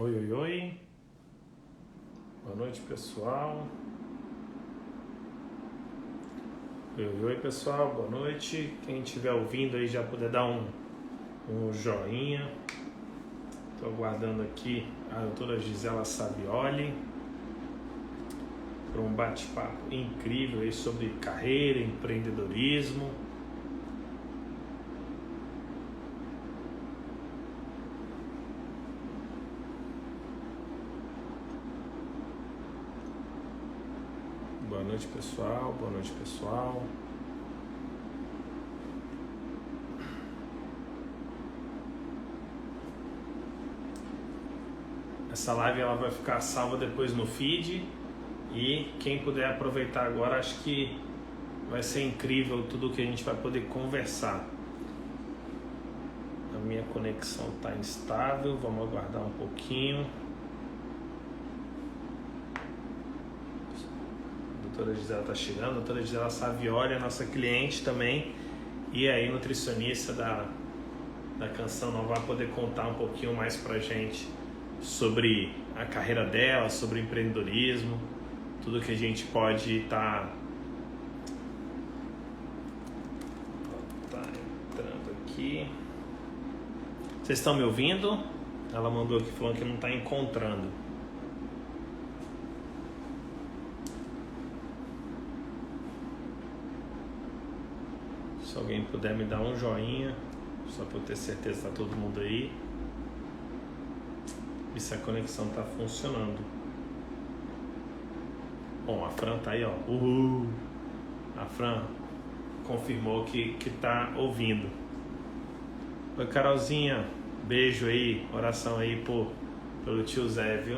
Oi, oi, oi. Boa noite, pessoal. Oi, oi, oi, pessoal. Boa noite. Quem estiver ouvindo aí já puder dar um joinha. Estou aguardando aqui a doutora Gisela Savioli para um bate-papo incrível aí sobre carreira, empreendedorismo. Boa noite, pessoal. Boa noite, pessoal. Essa live ela vai ficar salva depois no feed e quem puder aproveitar agora, acho que vai ser incrível tudo que a gente vai poder conversar. A minha conexão está instável, vamos aguardar um pouquinho. A doutora Gisela está chegando, a doutora Gisela Savioli é nossa cliente também e aí nutricionista da Canção Nova, vai poder contar um pouquinho mais pra gente sobre a carreira dela, sobre empreendedorismo, tudo que a gente pode estar entrando aqui. Vocês estão me ouvindo? Ela mandou aqui falando que não está encontrando. Se alguém puder me dar um joinha, só para eu ter certeza que está todo mundo aí. E se a conexão está funcionando. Bom, a Fran tá aí, ó. Uhul! A Fran confirmou que tá ouvindo. Oi, Carolzinha. Beijo aí, oração aí pelo tio Zé, viu?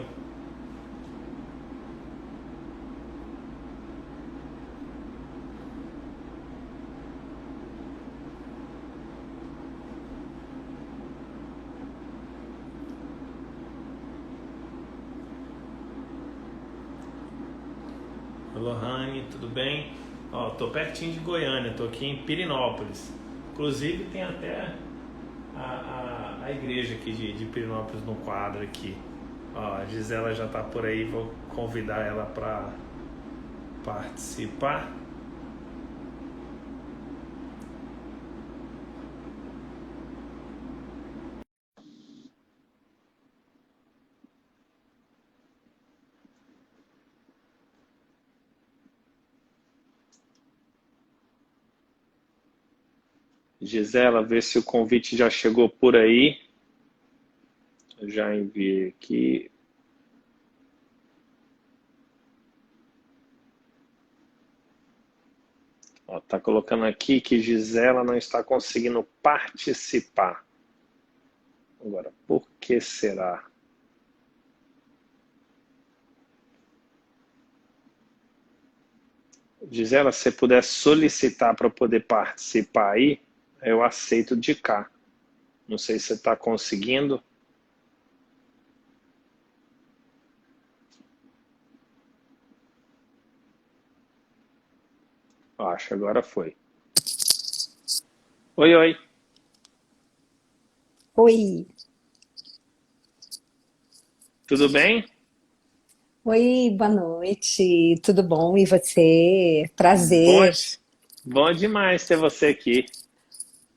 Lohane, tudo bem? Ó, tô pertinho de Goiânia, tô aqui em Pirinópolis. Inclusive tem até a igreja aqui de Pirinópolis no quadro aqui. Ó, a Gisela já tá por aí, vou convidar ela para participar. Gisela, vê se o convite já chegou por aí. Eu já enviei aqui. Ó, tá colocando aqui que Gisela não está conseguindo participar. Agora, por que será? Gisela, se você puder solicitar para poder participar aí, eu aceito de cá. Não sei se você está conseguindo. Acho, agora foi. Oi, oi. Oi, Tudo bem? oi, boa noite, tudo bom? E você? Bom, Prazer, bom demais ter você aqui.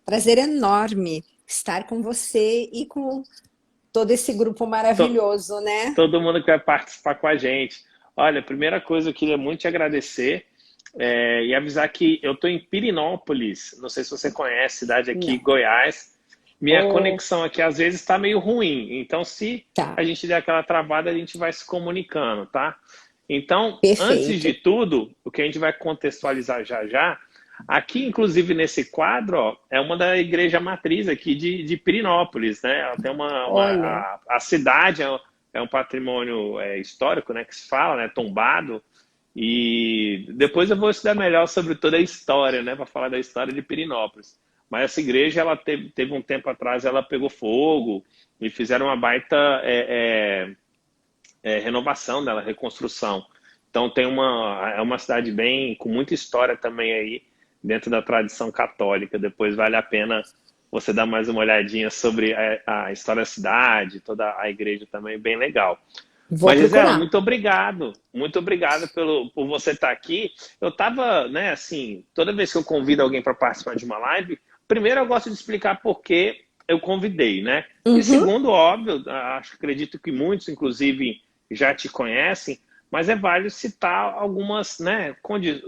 prazer enorme estar com você e com todo esse grupo To- maravilhoso, né? Todo mundo que vai participar com a gente. Olha, a primeira coisa, eu queria muito te agradecer e avisar que eu estou em Pirinópolis. Não sei se você conhece, cidade aqui, Não. Goiás. Minha Oh, conexão aqui às vezes está meio ruim. Então, se tá, a gente der aquela travada, a gente vai se comunicando, tá? Então, antes de perfeito. tudo, o que a gente vai contextualizar já já, aqui, inclusive, nesse quadro, ó, é uma da igreja matriz aqui de Pirinópolis, né? Ela tem Olha, a cidade é um patrimônio histórico, né? Que se fala, né? Tombado. E depois eu vou estudar melhor sobre toda a história, né? Para falar da história de Pirinópolis. Mas essa igreja, ela teve um tempo atrás, ela pegou fogo e fizeram uma baita renovação dela, reconstrução. Então é uma cidade bem com muita história também aí dentro da tradição católica. Depois vale a pena você dar mais uma olhadinha sobre a história da cidade, toda a igreja também, bem legal. Vou Mas, Gisela, procurar. muito obrigado por você estar aqui. Eu estava, né, assim, toda vez que eu convido alguém para participar de uma live, primeiro eu gosto de explicar por que eu convidei, né? E Uhum. segundo, óbvio, acredito que muitos, inclusive, já te conhecem, mas é válido citar algumas, né,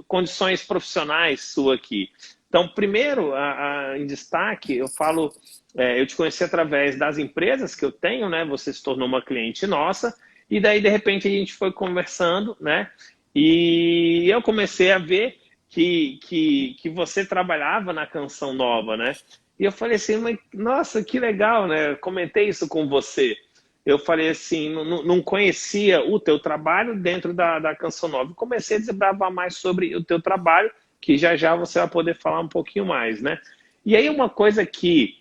condições profissionais sua aqui. Então, primeiro, em destaque, eu falo, eu te conheci através das empresas que eu tenho, né? Você se tornou uma cliente nossa, e daí, de repente, a gente foi conversando, né? E eu comecei a ver que você trabalhava na Canção Nova, né? E eu falei assim, mas, nossa, que legal, né? Eu comentei isso com você. Eu falei assim, não conhecia o teu trabalho dentro da Canção Nova. Comecei a desbravar mais sobre o teu trabalho, que já já você vai poder falar um pouquinho mais, né? E aí uma coisa que,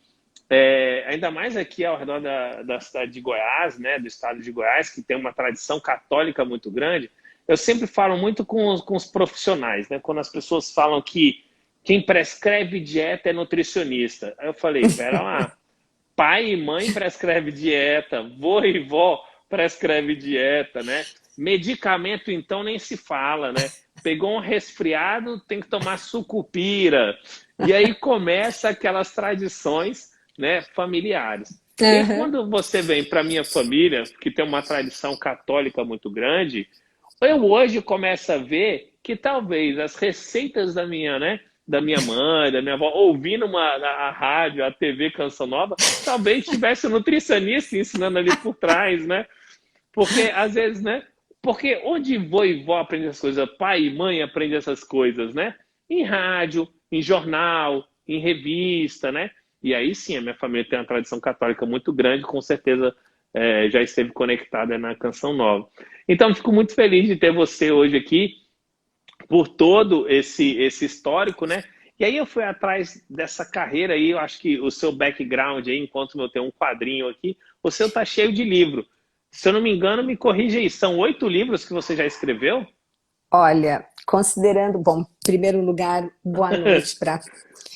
ainda mais aqui ao redor da cidade de Goiás, né, do estado de Goiás, que tem uma tradição católica muito grande, eu sempre falo muito com os profissionais, né? Quando as pessoas falam que quem prescreve dieta é nutricionista. Aí eu falei, pera lá, pai e mãe prescreve dieta, vô e vó prescreve dieta, né? Medicamento, então, nem se fala, né? Pegou um resfriado, tem que tomar sucupira. E aí começa aquelas tradições, né, familiares. E aí, Uhum. quando você vem para minha família, que tem uma tradição católica muito grande, eu hoje começo a ver que talvez as receitas da minha mãe, da minha avó, ouvindo a rádio, a TV Canção Nova, talvez tivesse um nutricionista ensinando ali por trás, né? Porque às vezes, né? Porque onde vô e vó aprendem essas coisas, pai e mãe aprendem essas coisas, né? Em rádio, em jornal, em revista, né? E aí sim, a minha família tem uma tradição católica muito grande, com certeza já esteve conectada na Canção Nova. Então, fico muito feliz de ter você hoje aqui por todo esse histórico, né? E aí eu fui atrás dessa carreira aí, eu acho que o seu background aí, enquanto eu tenho um quadrinho aqui, o seu tá cheio de livro. Se eu não me engano, me corrija aí, são 8 livros que você já escreveu? Olha, considerando, bom, em primeiro lugar, boa noite para,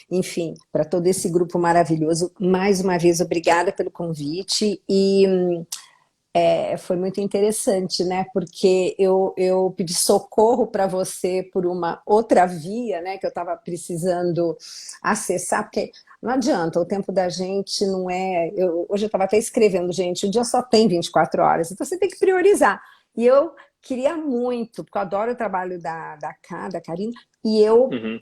enfim, para todo esse grupo maravilhoso. Mais uma vez, obrigada pelo convite e foi muito interessante, né? Porque eu pedi socorro para você por uma outra via, né? Que eu estava precisando acessar, porque não adianta, o tempo da gente não é. Hoje eu estava até escrevendo, gente, o dia só tem 24 horas, então você tem que priorizar. E eu queria muito, porque eu adoro o trabalho da Karina, e eu Uhum.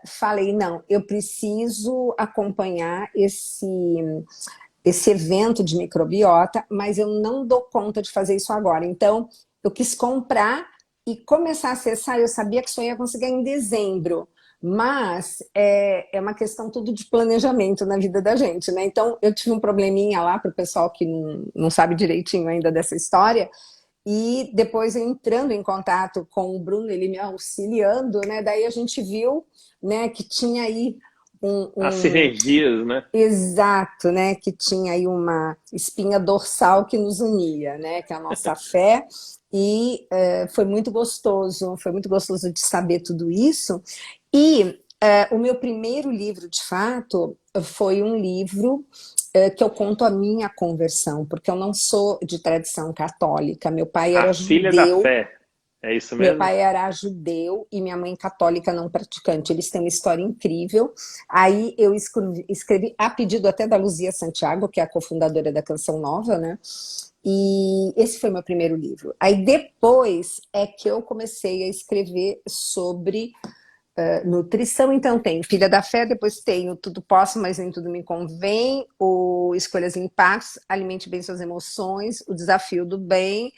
falei, não, eu preciso acompanhar esse evento de microbiota, mas eu não dou conta de fazer isso agora. Então, eu quis comprar e começar a acessar. Eu sabia que só ia conseguir em dezembro, mas é uma questão tudo de planejamento na vida da gente, né? Então, eu tive um probleminha lá para o pessoal que não sabe direitinho ainda dessa história, e depois entrando em contato com o Bruno, ele me auxiliando, né? Daí a gente viu, né, que tinha aí um, As um, sinergias, né? exato, né? Que tinha aí uma espinha dorsal que nos unia, né? Que é a nossa fé. E foi muito gostoso de saber tudo isso. E o meu primeiro livro, de fato, foi um livro que eu conto a minha conversão, porque eu não sou de tradição católica. Meu pai A era filha da judeu. fé, é isso Meu mesmo? pai era judeu e minha mãe católica não praticante. Eles têm uma história incrível. Aí eu escrevi a pedido até da Luzia Santiago, que é a cofundadora da Canção Nova, né? E esse foi meu primeiro livro. Aí depois é que eu comecei a escrever sobre nutrição. Então tem Filha da Fé, depois tenho Tudo Posso, mas nem tudo me convém, o Escolhas em Paz, Alimente Bem Suas Emoções, o Desafio do Bem,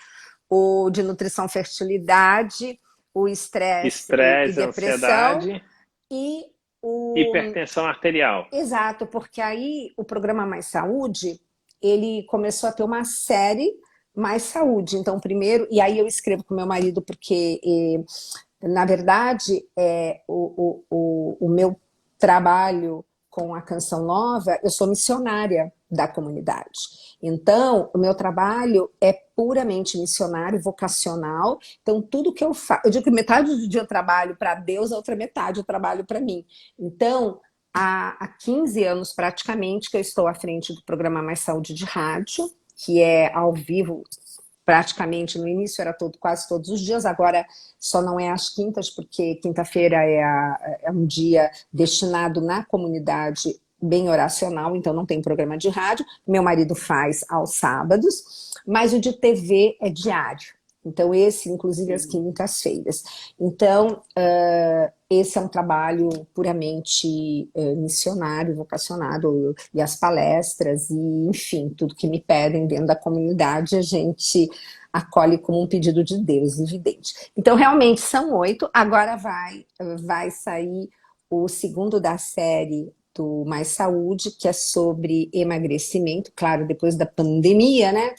o de nutrição, fertilidade, o estresse e Estresse, depressão ansiedade, e o... hipertensão arterial. Exato, porque aí o programa Mais Saúde, ele começou a ter uma série Mais Saúde. Então, primeiro, e aí eu escrevo com meu marido, porque, na verdade, o meu trabalho com a Canção Nova, eu sou missionária da comunidade. Então, o meu trabalho é puramente missionário, vocacional. Então, tudo que eu faço, eu digo que metade do dia eu trabalho para Deus, a outra metade eu trabalho para mim. Então, há 15 anos praticamente que eu estou à frente do programa Mais Saúde de Rádio, que é ao vivo praticamente. No início era quase todos os dias, agora só não é às quintas, porque quinta-feira é um dia destinado na comunidade bem oracional, então não tem programa de rádio. Meu marido faz aos sábados, mas o de TV é diário. Então, esse, inclusive, às quintas-feiras. Então, esse é um trabalho puramente missionário, vocacionado, e as palestras, e, enfim, tudo que me pedem dentro da comunidade, a gente acolhe como um pedido de Deus, evidente. Então, realmente, são 8. Agora vai sair o segundo da série do Mais Saúde, que é sobre emagrecimento, claro, depois da pandemia, né?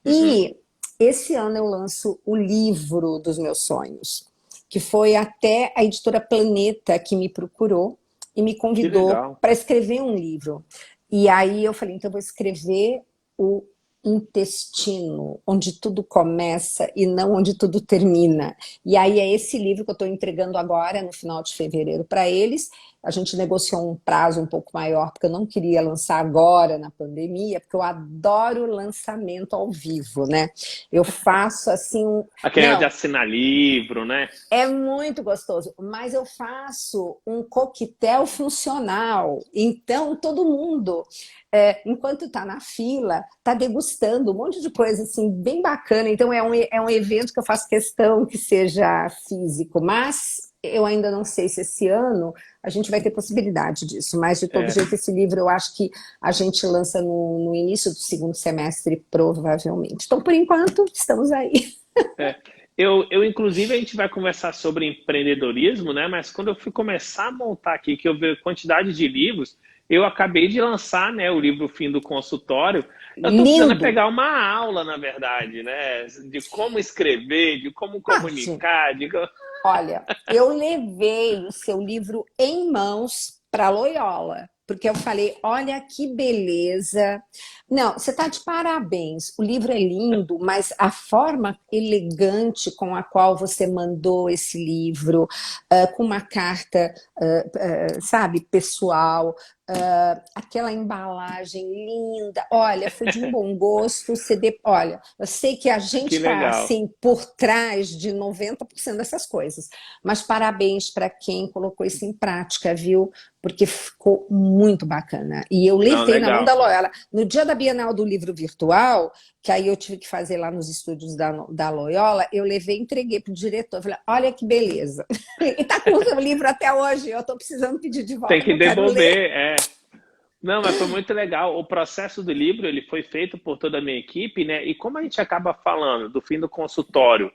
E esse ano eu lanço o livro dos meus sonhos, que foi até a editora Planeta que me procurou e me convidou para escrever um livro. E aí eu falei, então eu vou escrever o intestino, onde tudo começa e não onde tudo termina. E aí é esse livro que eu estou entregando agora, no final de fevereiro, para eles. A gente negociou um prazo um pouco maior, porque eu não queria lançar agora na pandemia, porque eu adoro lançamento ao vivo, né? Eu faço assim Aquele de assinar livro, né? É muito gostoso, mas eu faço um coquetel funcional. Então, todo mundo, enquanto está na fila, está degustando um monte de coisa assim, bem bacana. Então, é um evento que eu faço questão que seja físico, mas eu ainda não sei se esse ano a gente vai ter possibilidade disso. Mas, de todo jeito, esse livro eu acho que a gente lança no início do segundo semestre, provavelmente. Então, por enquanto, estamos aí. Inclusive, a gente vai conversar sobre empreendedorismo, né? Mas quando eu fui começar a montar aqui, que eu vi a quantidade de livros, eu acabei de lançar, né, o livro Fim do Consultório. Eu estou precisando pegar uma aula, na verdade, né? De como escrever, de como comunicar. Olha, eu levei o seu livro em mãos para Loyola, porque eu falei, olha que beleza. Não, você está de parabéns. O livro é lindo, mas a forma elegante com a qual você mandou esse livro, com uma carta, sabe, pessoal, aquela embalagem linda. Olha, foi de um bom gosto. Olha, eu sei que a gente está assim por trás de 90% dessas coisas, mas parabéns para quem colocou isso em prática, viu? Porque ficou muito bacana. E eu levei na mão da Loyola. No dia da Bienal do Livro Virtual, que aí eu tive que fazer lá nos estúdios da Loyola, eu levei e entreguei para o diretor. Falei, olha que beleza. E está com o livro até hoje. Eu estou precisando pedir de volta. Tem que devolver, Não, mas foi muito legal. O processo do livro, ele foi feito por toda a minha equipe, né? E como a gente acaba falando do fim do consultório,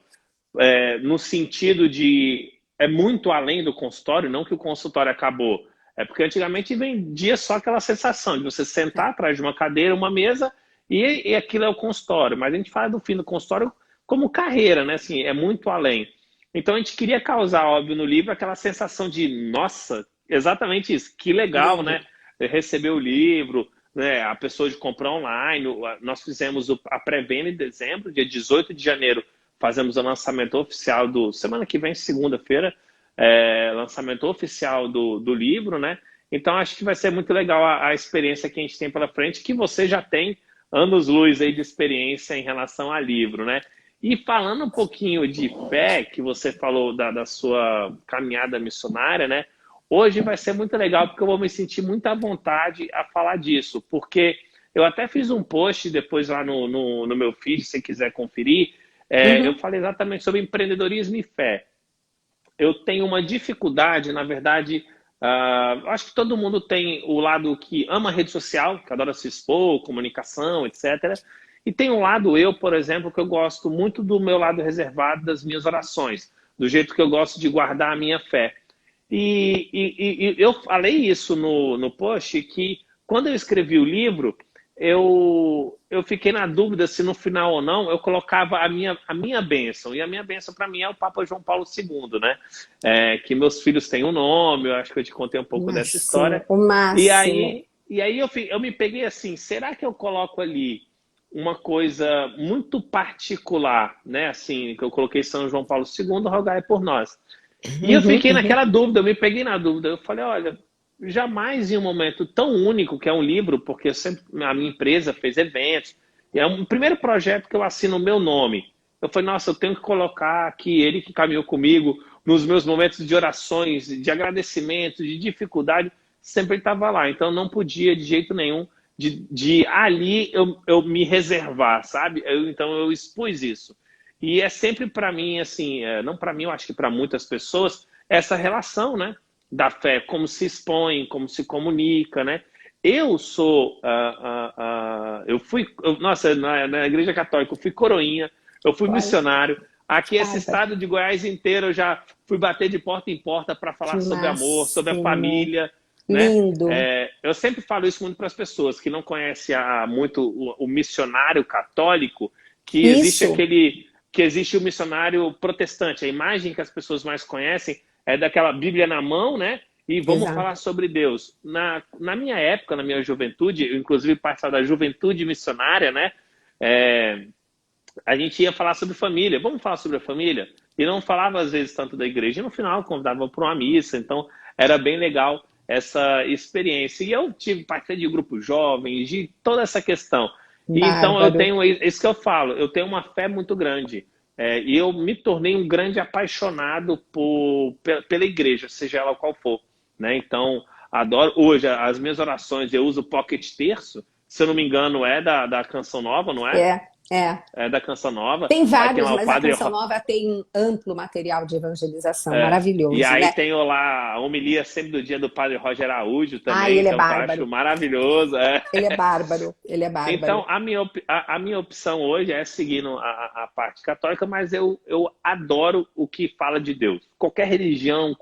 no sentido de é muito além do consultório, não que o consultório acabou. É porque antigamente vendia só aquela sensação de você sentar atrás de uma cadeira, uma mesa, e aquilo é o consultório. Mas a gente fala do fim do consultório como carreira, né? Assim, é muito além. Então a gente queria causar, óbvio, no livro aquela sensação de, nossa, exatamente isso, que legal, né? Receber o livro, né? A pessoa de comprar online. Nós fizemos a pré-venda em dezembro, dia 18 de janeiro, fazemos o lançamento oficial semana que vem, segunda-feira, lançamento oficial do livro, né? Então acho que vai ser muito legal a experiência que a gente tem pela frente, que você já tem anos-luz aí de experiência em relação a livro, né? E falando um pouquinho de fé, que você falou da sua caminhada missionária, né? Hoje vai ser muito legal, porque eu vou me sentir muito à vontade a falar disso, porque eu até fiz um post depois lá no meu feed, se você quiser conferir, eu falei exatamente sobre empreendedorismo e fé. Eu tenho uma dificuldade, na verdade, acho que todo mundo tem o lado que ama rede social, que adora se expor, comunicação, etc. E tem um lado, por exemplo, que eu gosto muito do meu lado reservado das minhas orações, do jeito que eu gosto de guardar a minha fé. E eu falei isso no post, que quando eu escrevi o livro, eu fiquei na dúvida se no final ou não eu colocava a minha bênção. E a minha bênção para mim é o Papa João Paulo II, né? Que meus filhos têm um nome, eu acho que eu te contei um pouco dessa história. O máximo. E aí eu me peguei assim, será que eu coloco ali uma coisa muito particular, né? Assim, que eu coloquei São João Paulo II, rogai por nós. E eu fiquei naquela dúvida, eu me peguei na dúvida. Eu falei, olha, jamais em um momento tão único, que é um livro, porque a minha empresa fez eventos, e é um primeiro projeto que eu assino o meu nome. Eu falei, nossa, eu tenho que colocar aqui ele que caminhou comigo nos meus momentos de orações, de agradecimento, de dificuldade, sempre estava lá. Então, não podia de jeito nenhum de ali eu me reservar, sabe? Então, eu expus isso. E é sempre para mim, assim, não para mim, eu acho que para muitas pessoas, essa relação, né, da fé, como se expõe, como se comunica, né? Eu sou, nossa, na Igreja Católica, eu fui coroinha, eu fui Olha, missionário. Aqui, esse cara, estado de Goiás inteiro, eu já fui bater de porta em porta para que falar sobre amor, sobre a máximo. família, né? Lindo. Eu sempre falo isso muito para as pessoas que não conhecem muito o missionário católico, Isso, que existe o missionário protestante. A imagem que as pessoas mais conhecem é daquela Bíblia na mão, né? E vamos falar exato. sobre Deus. Na minha época, na minha juventude, eu inclusive participava da juventude missionária, né? É, a gente ia falar sobre família. Vamos falar sobre a família? E não falava, às vezes, tanto da igreja. E no final, convidava para uma missa. Então, era bem legal essa experiência. E eu tive participei de grupos jovens, de toda essa questão. E então, eu Bárbaro. tenho, isso que eu falo, eu tenho uma fé muito grande. E eu me tornei um grande apaixonado pela igreja, seja ela qual for. Né? Então, adoro. Hoje, as minhas orações, eu uso o Pocket Terço. Se eu não me engano, é da Canção Nova, não é? É, é. É da Canção Nova. Tem Aí tem vários, lá o mas a Padre. Canção Nova tem um amplo material de evangelização, E maravilhoso, aí né? tem lá a homilia sempre do dia do Padre Roger Araújo Ai, também, ele é então que eu acho bárbaro. maravilhoso. Ele é bárbaro. Ele é Então, bárbaro. a minha opção hoje é seguir a parte católica, mas eu adoro o que fala de Deus. Qualquer religião,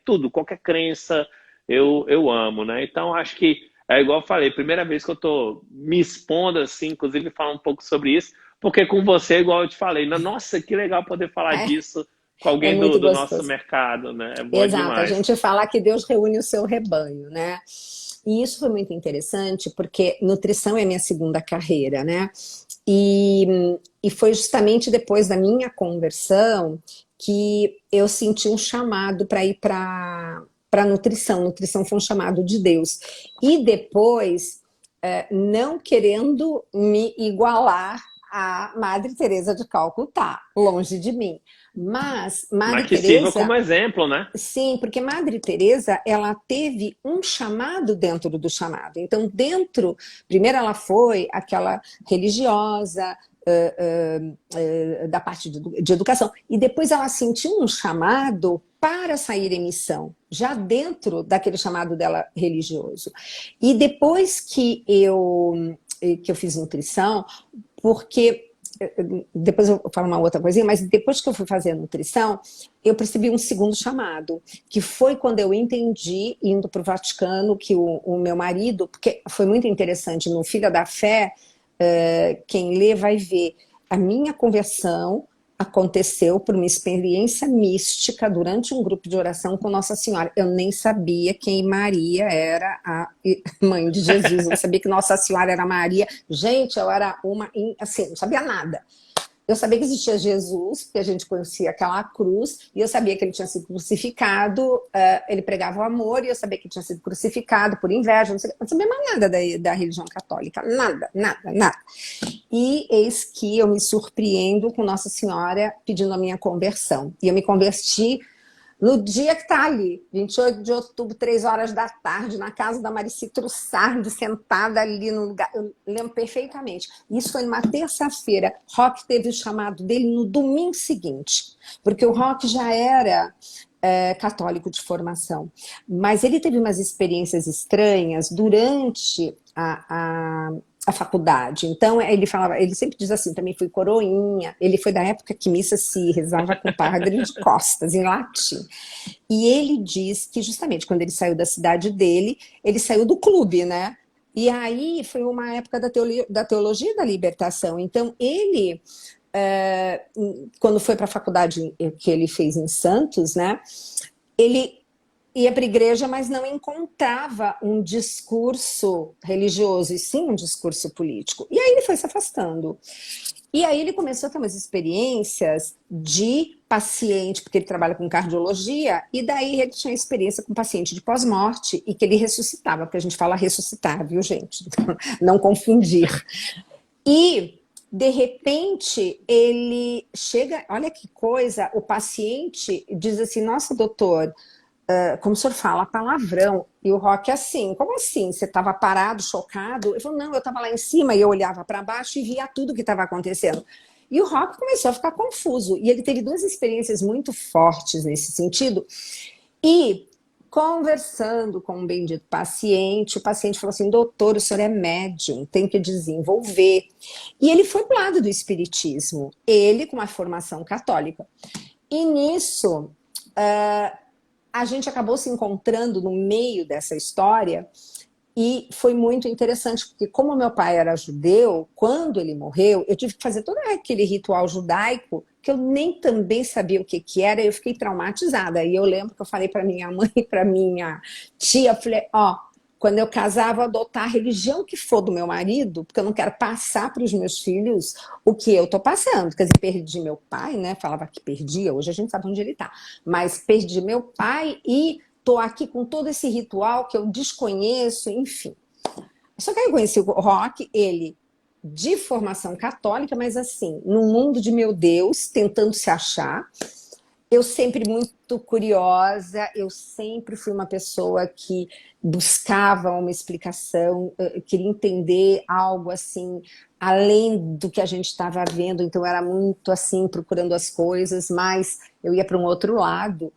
tudo, qualquer crença, eu amo, né? Então, acho que é igual eu falei, primeira vez que eu tô me expondo assim, inclusive falar um pouco sobre isso, porque com você, igual eu te falei, nossa, que legal poder falar É, disso com é alguém muito do nosso gostoso. mercado, né? É bom Exato, a demais. gente fala que Deus reúne o seu rebanho, né? E isso foi muito interessante, porque nutrição é minha segunda carreira, né? E, e foi justamente depois da minha conversão que eu senti um chamado para ir para nutrição. Nutrição foi um chamado de Deus. E depois, não querendo me igualar a Madre Teresa de Calcutá, longe de mim. Mas Madre Mas que sirva como Teresa, exemplo, né? sim, porque Madre Teresa, ela teve um chamado dentro do chamado. Então, primeiro ela foi aquela religiosa, da parte de educação, e depois ela sentiu um chamado para sair em missão, já dentro daquele chamado dela religioso. E depois que eu fiz nutrição, porque depois eu falo uma outra coisinha, mas depois que eu fui fazer a nutrição, eu percebi um segundo chamado, que foi quando eu entendi, indo para o Vaticano, que o meu marido, porque foi muito interessante, no Filha da Fé, quem lê vai ver, a minha conversão aconteceu por uma experiência mística durante um grupo de oração com Nossa Senhora. Eu nem sabia quem Maria era a mãe de Jesus, eu não sabia que Nossa Senhora era Maria. Gente, eu era assim, não sabia nada. Eu sabia que existia Jesus, porque a gente conhecia aquela cruz, e eu sabia que ele tinha sido crucificado, ele pregava o amor, e eu sabia que ele tinha sido crucificado por inveja, não sabia mais nada da religião católica, nada, nada, nada. E eis que eu me surpreendo com Nossa Senhora pedindo a minha conversão. E eu me converti no dia que está ali, 28 de outubro, 3 horas da tarde, na casa da Marici Trussardi, sentada ali no lugar, eu lembro perfeitamente. Isso foi numa terça-feira. Rock teve o chamado dele no domingo seguinte, porque o Rock já era católico de formação, mas ele teve umas experiências estranhas durante a faculdade. Então, ele sempre diz assim, também fui coroinha, ele foi da época que missa se rezava com padre de costas, em latim. E ele diz que justamente quando ele saiu da cidade dele, ele saiu do clube, né? E aí foi uma época da teologia da libertação. Então, ele, quando foi para a faculdade que ele fez em Santos, né? Ele ia para a igreja, mas não encontrava um discurso religioso, e sim um discurso político. E aí ele foi se afastando. E aí ele começou a ter umas experiências de paciente, porque ele trabalha com cardiologia, e daí ele tinha experiência com paciente de pós-morte e que ele ressuscitava, porque a gente fala ressuscitar, viu, gente? Não confundir. E, de repente, ele chega, olha que coisa, o paciente diz assim, nossa, doutor, como o senhor fala palavrão, e o Roque assim, como assim? Você estava parado, chocado? Ele falou, não, eu estava lá em cima e eu olhava para baixo e via tudo que estava acontecendo. E o Roque começou a ficar confuso, e ele teve duas experiências muito fortes nesse sentido, e conversando com um bendito paciente, o paciente falou assim, doutor, o senhor é médium, tem que desenvolver. E ele foi para o lado do espiritismo, ele com uma formação católica. E nisso, a gente acabou se encontrando no meio dessa história e foi muito interessante, porque como meu pai era judeu, quando ele morreu, eu tive que fazer todo aquele ritual judaico que eu nem também sabia o que era, e eu fiquei traumatizada. E eu lembro que eu falei para minha mãe e para minha tia, eu falei, ó, quando eu casar, vou adotar a religião que for do meu marido, porque eu não quero passar para os meus filhos o que eu estou passando. Quer dizer, perdi meu pai, né? Falava que perdia, hoje a gente sabe onde ele está. Mas perdi meu pai e estou aqui com todo esse ritual que eu desconheço, enfim. Só que aí eu conheci o Roque, ele de formação católica, mas assim, num mundo de meu Deus, tentando se achar. Eu sempre muito curiosa, eu sempre fui uma pessoa que buscava uma explicação, queria entender algo assim, além do que a gente estava vendo, então era muito assim, procurando as coisas, mas eu ia para um outro lado,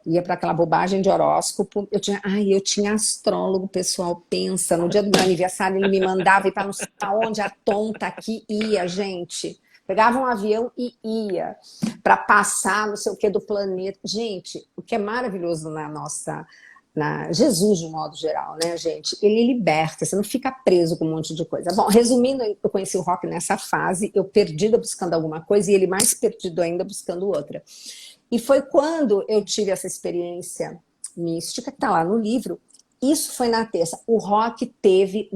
ia para aquela bobagem de horóscopo, eu tinha astrólogo, pessoal, pensa, no dia do meu aniversário ele me mandava ir para não sei aonde, a tonta aqui ia, gente... Pegava um avião e ia para passar não sei o que do planeta. Gente, o que é maravilhoso Jesus, de um modo geral, né, gente? Ele liberta, você não fica preso com um monte de coisa. Bom, resumindo, eu conheci o Roque nessa fase, eu perdida buscando alguma coisa e ele mais perdido ainda buscando outra. E foi quando eu tive essa experiência mística, que está lá no livro. Isso foi na terça. O Roque teve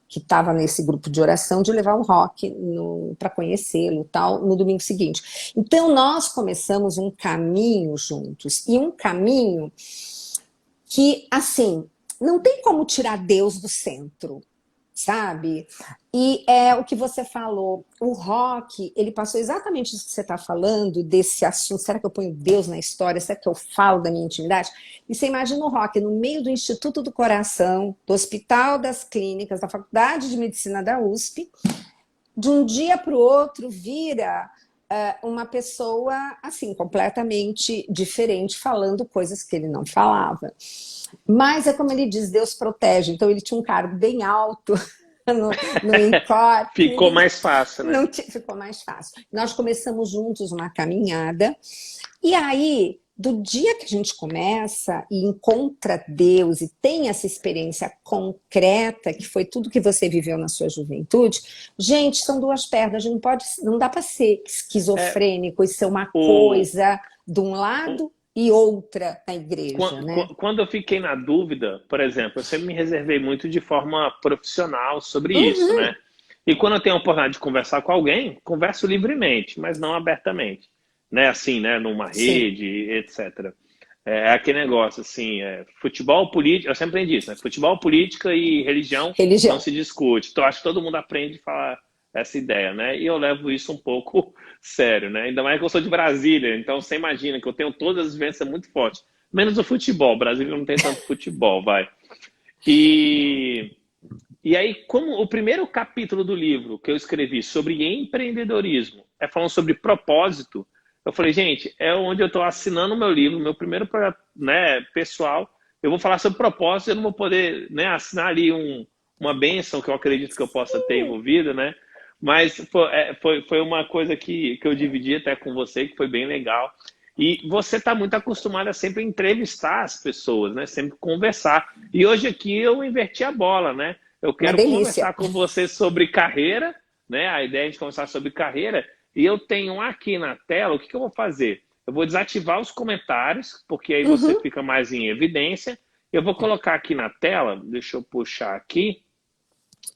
que estava nesse grupo de oração, de levar o Roque para conhecê-lo tal, no domingo seguinte. Então, nós começamos um caminho juntos, e um caminho que, assim, não tem como tirar Deus do centro, sabe? E é o que você falou, o Roque, ele passou exatamente isso que você está falando, desse assunto, será que eu ponho Deus na história, será que eu falo da minha intimidade? E você imagina o Roque no meio do Instituto do Coração, do Hospital das Clínicas, da Faculdade de Medicina da USP, de um dia para o outro vira uma pessoa, assim, completamente diferente, falando coisas que ele não falava. Mas é como ele diz, Deus protege. Então ele tinha um cargo bem alto no INCOR. Ficou mais fácil, né? Ficou mais fácil. Nós começamos juntos uma caminhada. E aí, do dia que a gente começa e encontra Deus e tem essa experiência concreta, que foi tudo que você viveu na sua juventude, gente, são duas pernas. A gente não dá para ser esquizofrênico e ser uma coisa de um lado e outra na igreja, né? Quando eu fiquei na dúvida, por exemplo, eu sempre me reservei muito de forma profissional sobre isso, né? E quando eu tenho a oportunidade de conversar com alguém, converso livremente, mas não abertamente, né? Assim, né? Numa rede, etc. É aquele negócio, assim, futebol, política, eu sempre aprendi isso, né? Futebol, política e religião não se discute. Então, acho que todo mundo aprende a falar essa ideia, né? E eu levo isso um pouco sério, né? Ainda mais que eu sou de Brasília, então você imagina que eu tenho todas as vivências muito fortes. Menos o futebol, Brasília não tem tanto futebol, vai. E aí, como o primeiro capítulo do livro que eu escrevi sobre empreendedorismo é falando sobre propósito, eu falei, gente, é onde eu estou assinando o meu livro, meu primeiro projeto, né, pessoal. Eu vou falar sobre propósito, eu não vou poder, né, assinar ali uma bênção que eu acredito que eu possa ter envolvido, né? Mas foi uma coisa que eu dividi até com você, que foi bem legal. E você está muito acostumado a sempre entrevistar as pessoas, né? Sempre conversar. E hoje aqui eu inverti a bola, né? Eu quero conversar com você sobre carreira, né? A ideia é de conversar sobre carreira. E eu tenho aqui na tela, o que eu vou fazer? Eu vou desativar os comentários, porque aí você fica mais em evidência. Eu vou colocar aqui na tela, deixa eu puxar aqui.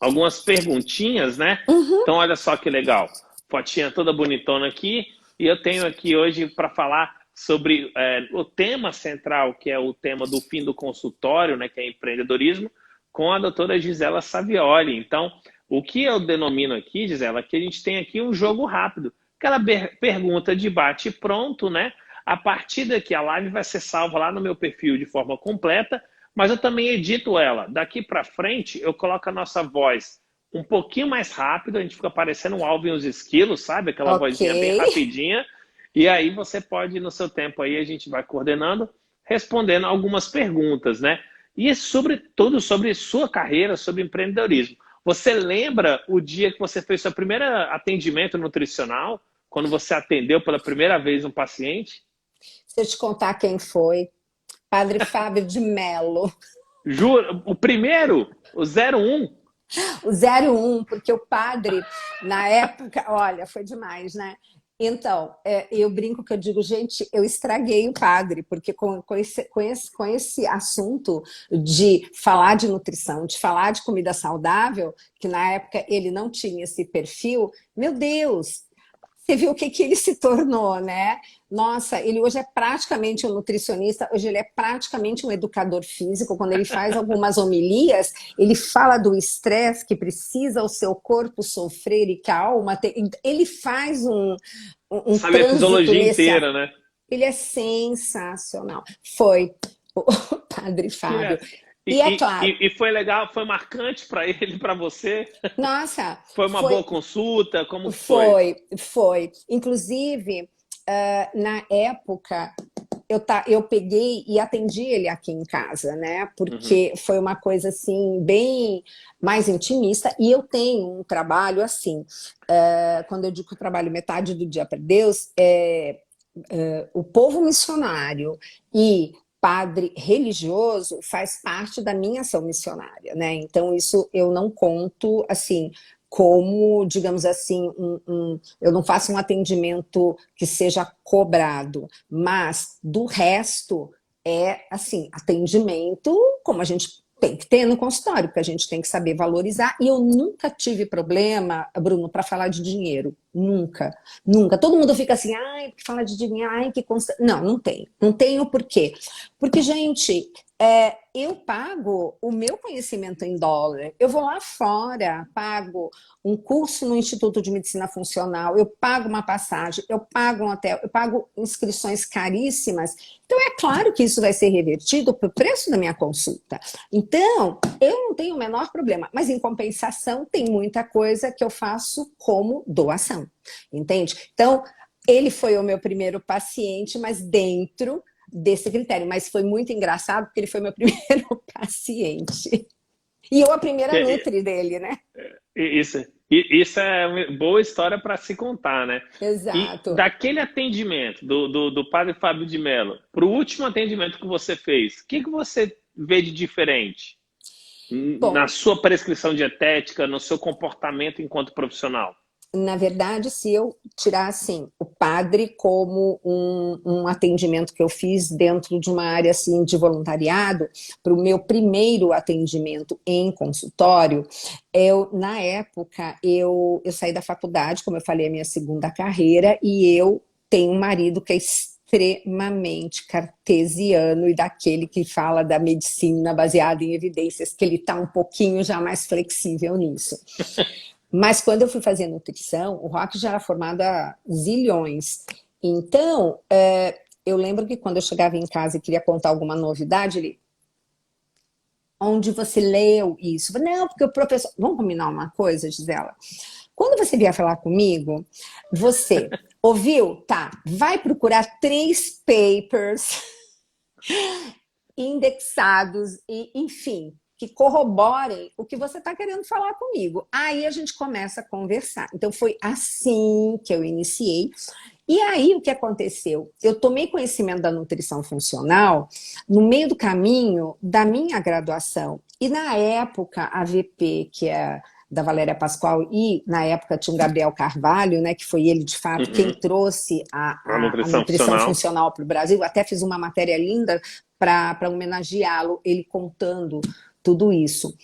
algumas perguntinhas, né? Uhum. Então, olha só que legal. Fotinha toda bonitona aqui. E eu tenho aqui hoje para falar sobre o tema central, que é o tema do fim do consultório, né? Que é empreendedorismo, com a doutora Gisela Savioli. Então, o que eu denomino aqui, Gisela, é que a gente tem aqui um jogo rápido. Aquela pergunta de bate pronto, né? A partir daqui, a live vai ser salva lá no meu perfil de forma completa, mas eu também edito ela. Daqui para frente, eu coloco a nossa voz um pouquinho mais rápido, a gente fica parecendo um Alvin e os Esquilos, sabe? Aquela vozinha bem rapidinha. E aí você pode, no seu tempo aí, a gente vai coordenando, respondendo algumas perguntas, né? E sobretudo sobre sua carreira, sobre empreendedorismo. Você lembra o dia que você fez seu primeiro atendimento nutricional? Quando você atendeu pela primeira vez um paciente? Se eu te contar quem foi, Padre Fábio de Mello. Juro, o primeiro, o 01. O 01, porque o padre, na época, olha, foi demais, né? Então, eu brinco que eu digo, gente, eu estraguei o padre, porque com esse assunto de falar de nutrição, de falar de comida saudável, que na época ele não tinha esse perfil, meu Deus, você viu o que ele se tornou, né? Nossa, ele hoje é praticamente um nutricionista, hoje ele é praticamente um educador físico. Quando ele faz algumas homilias, ele fala do estresse que precisa o seu corpo sofrer e que a alma tem. Ele faz um sabe a fisiologia nesse... inteira, né? Ele é sensacional. Foi o Padre Fábio. E é claro. E foi legal, foi marcante para ele, para você? Nossa. Foi uma boa consulta? Como foi? Foi. Inclusive, na época, eu peguei e atendi ele aqui em casa, né? Porque foi uma coisa assim, bem mais intimista. E eu tenho um trabalho assim, quando eu digo que eu trabalho metade do dia para Deus, o povo missionário e padre religioso faz parte da minha ação missionária, né? Então isso eu não conto assim como, digamos assim, eu não faço um atendimento que seja cobrado, mas do resto é assim, atendimento como a gente tem que ter no consultório, porque a gente tem que saber valorizar. E eu nunca tive problema, Bruno, para falar de dinheiro. Nunca. Todo mundo fica assim, ai, porque fala de dinheiro, ai, que consta... Não, não tenho. Não tenho por quê? Porque, gente, eu pago o meu conhecimento em dólar. Eu vou lá fora, pago um curso no Instituto de Medicina Funcional, eu pago uma passagem, eu pago um hotel, eu pago inscrições caríssimas. Então, é claro que isso vai ser revertido para o preço da minha consulta. Então, eu não tenho o menor problema. Mas, em compensação, tem muita coisa que eu faço como doação. Entende? Então, ele foi o meu primeiro paciente, mas dentro desse critério. Mas foi muito engraçado, porque ele foi meu primeiro paciente. E eu a primeira nutri dele, né? Isso é uma boa história para se contar, né? Exato. E daquele atendimento do padre Fábio de Mello para o último atendimento que você fez, o que você vê de diferente? Bom, na sua prescrição dietética, no seu comportamento enquanto profissional? Na verdade, se eu tirar assim, o padre como um atendimento que eu fiz dentro de uma área assim, de voluntariado, para o meu primeiro atendimento em consultório, na época, eu saí da faculdade, como eu falei, a minha segunda carreira, e eu tenho um marido que é extremamente cartesiano e daquele que fala da medicina baseada em evidências, que ele está um pouquinho já mais flexível nisso. Mas quando eu fui fazer nutrição, o Rock já era formado há zilhões. Então, eu lembro que quando eu chegava em casa e queria contar alguma novidade, ele... Onde você leu isso? Eu falei, não, porque o professor... Vamos combinar uma coisa, Gisela? Quando você vier falar comigo, você ouviu? Tá, vai procurar 3 papers indexados e, enfim... que corroborem o que você está querendo falar comigo. Aí a gente começa a conversar. Então foi assim que eu iniciei. E aí o que aconteceu? Eu tomei conhecimento da nutrição funcional no meio do caminho da minha graduação. E na época a VP, que é da Valéria Pascoal, e na época tinha o Gabriel Carvalho, né, que foi ele de fato quem trouxe a nutrição funcional para o Brasil. Até fiz uma matéria linda para homenageá-lo, ele contando tudo isso.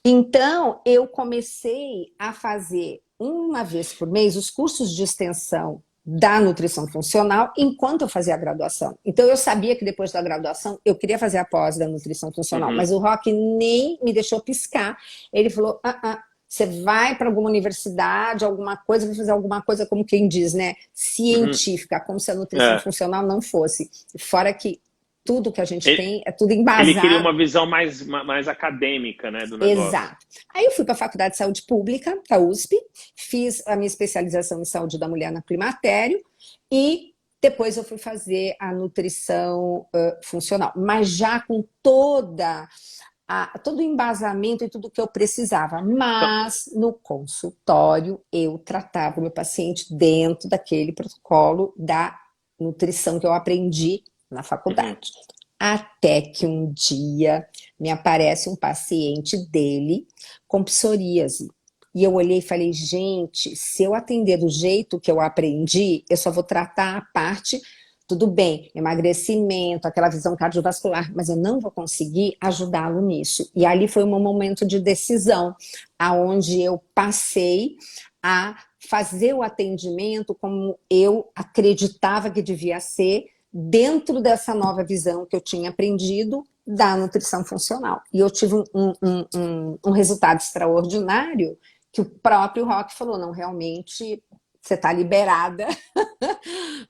Então, eu comecei a fazer uma vez por mês os cursos de extensão da nutrição funcional enquanto eu fazia a graduação. Então, eu sabia que depois da graduação eu queria fazer a pós da nutrição funcional, mas o Rock nem me deixou piscar. Ele falou: você vai para alguma universidade, alguma coisa, vai fazer alguma coisa, como quem diz, né? Científica, como se a nutrição funcional não fosse. Fora que tudo que a gente tem é tudo embasado. Ele queria uma visão mais acadêmica, né, do negócio. Exato. Aí eu fui para a Faculdade de Saúde Pública, da USP, fiz a minha especialização em saúde da mulher na climatério e depois eu fui fazer a nutrição funcional, mas já com todo o embasamento e tudo que eu precisava. Mas no consultório eu tratava o meu paciente dentro daquele protocolo da nutrição que eu aprendi na faculdade. Até que um dia me aparece um paciente dele com psoríase. E eu olhei e falei: gente, se eu atender do jeito que eu aprendi, eu só vou tratar a parte, tudo bem, emagrecimento, aquela visão cardiovascular, mas eu não vou conseguir ajudá-lo nisso. E ali foi um momento de decisão, aonde eu passei a fazer o atendimento como eu acreditava que devia ser, dentro dessa nova visão que eu tinha aprendido da nutrição funcional. E eu tive um resultado extraordinário, que o próprio Rock falou: não, realmente você está liberada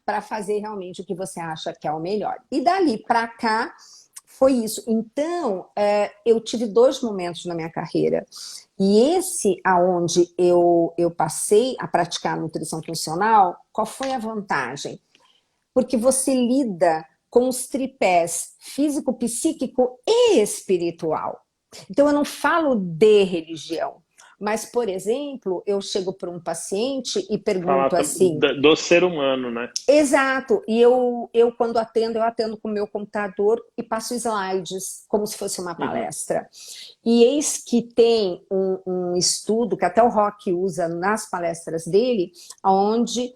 para fazer realmente o que você acha que é o melhor. E dali para cá foi isso. Então, eu tive 2 momentos na minha carreira. E esse aonde eu passei a praticar a nutrição funcional, qual foi a vantagem? Porque você lida com os tripés físico, psíquico e espiritual. Então, eu não falo de religião, mas, por exemplo, eu chego para um paciente e pergunto assim... Do ser humano, né? Exato. E eu quando atendo, eu atendo com o meu computador e passo slides, como se fosse uma palestra. E eis que tem um estudo, que até o Rock usa nas palestras dele, onde...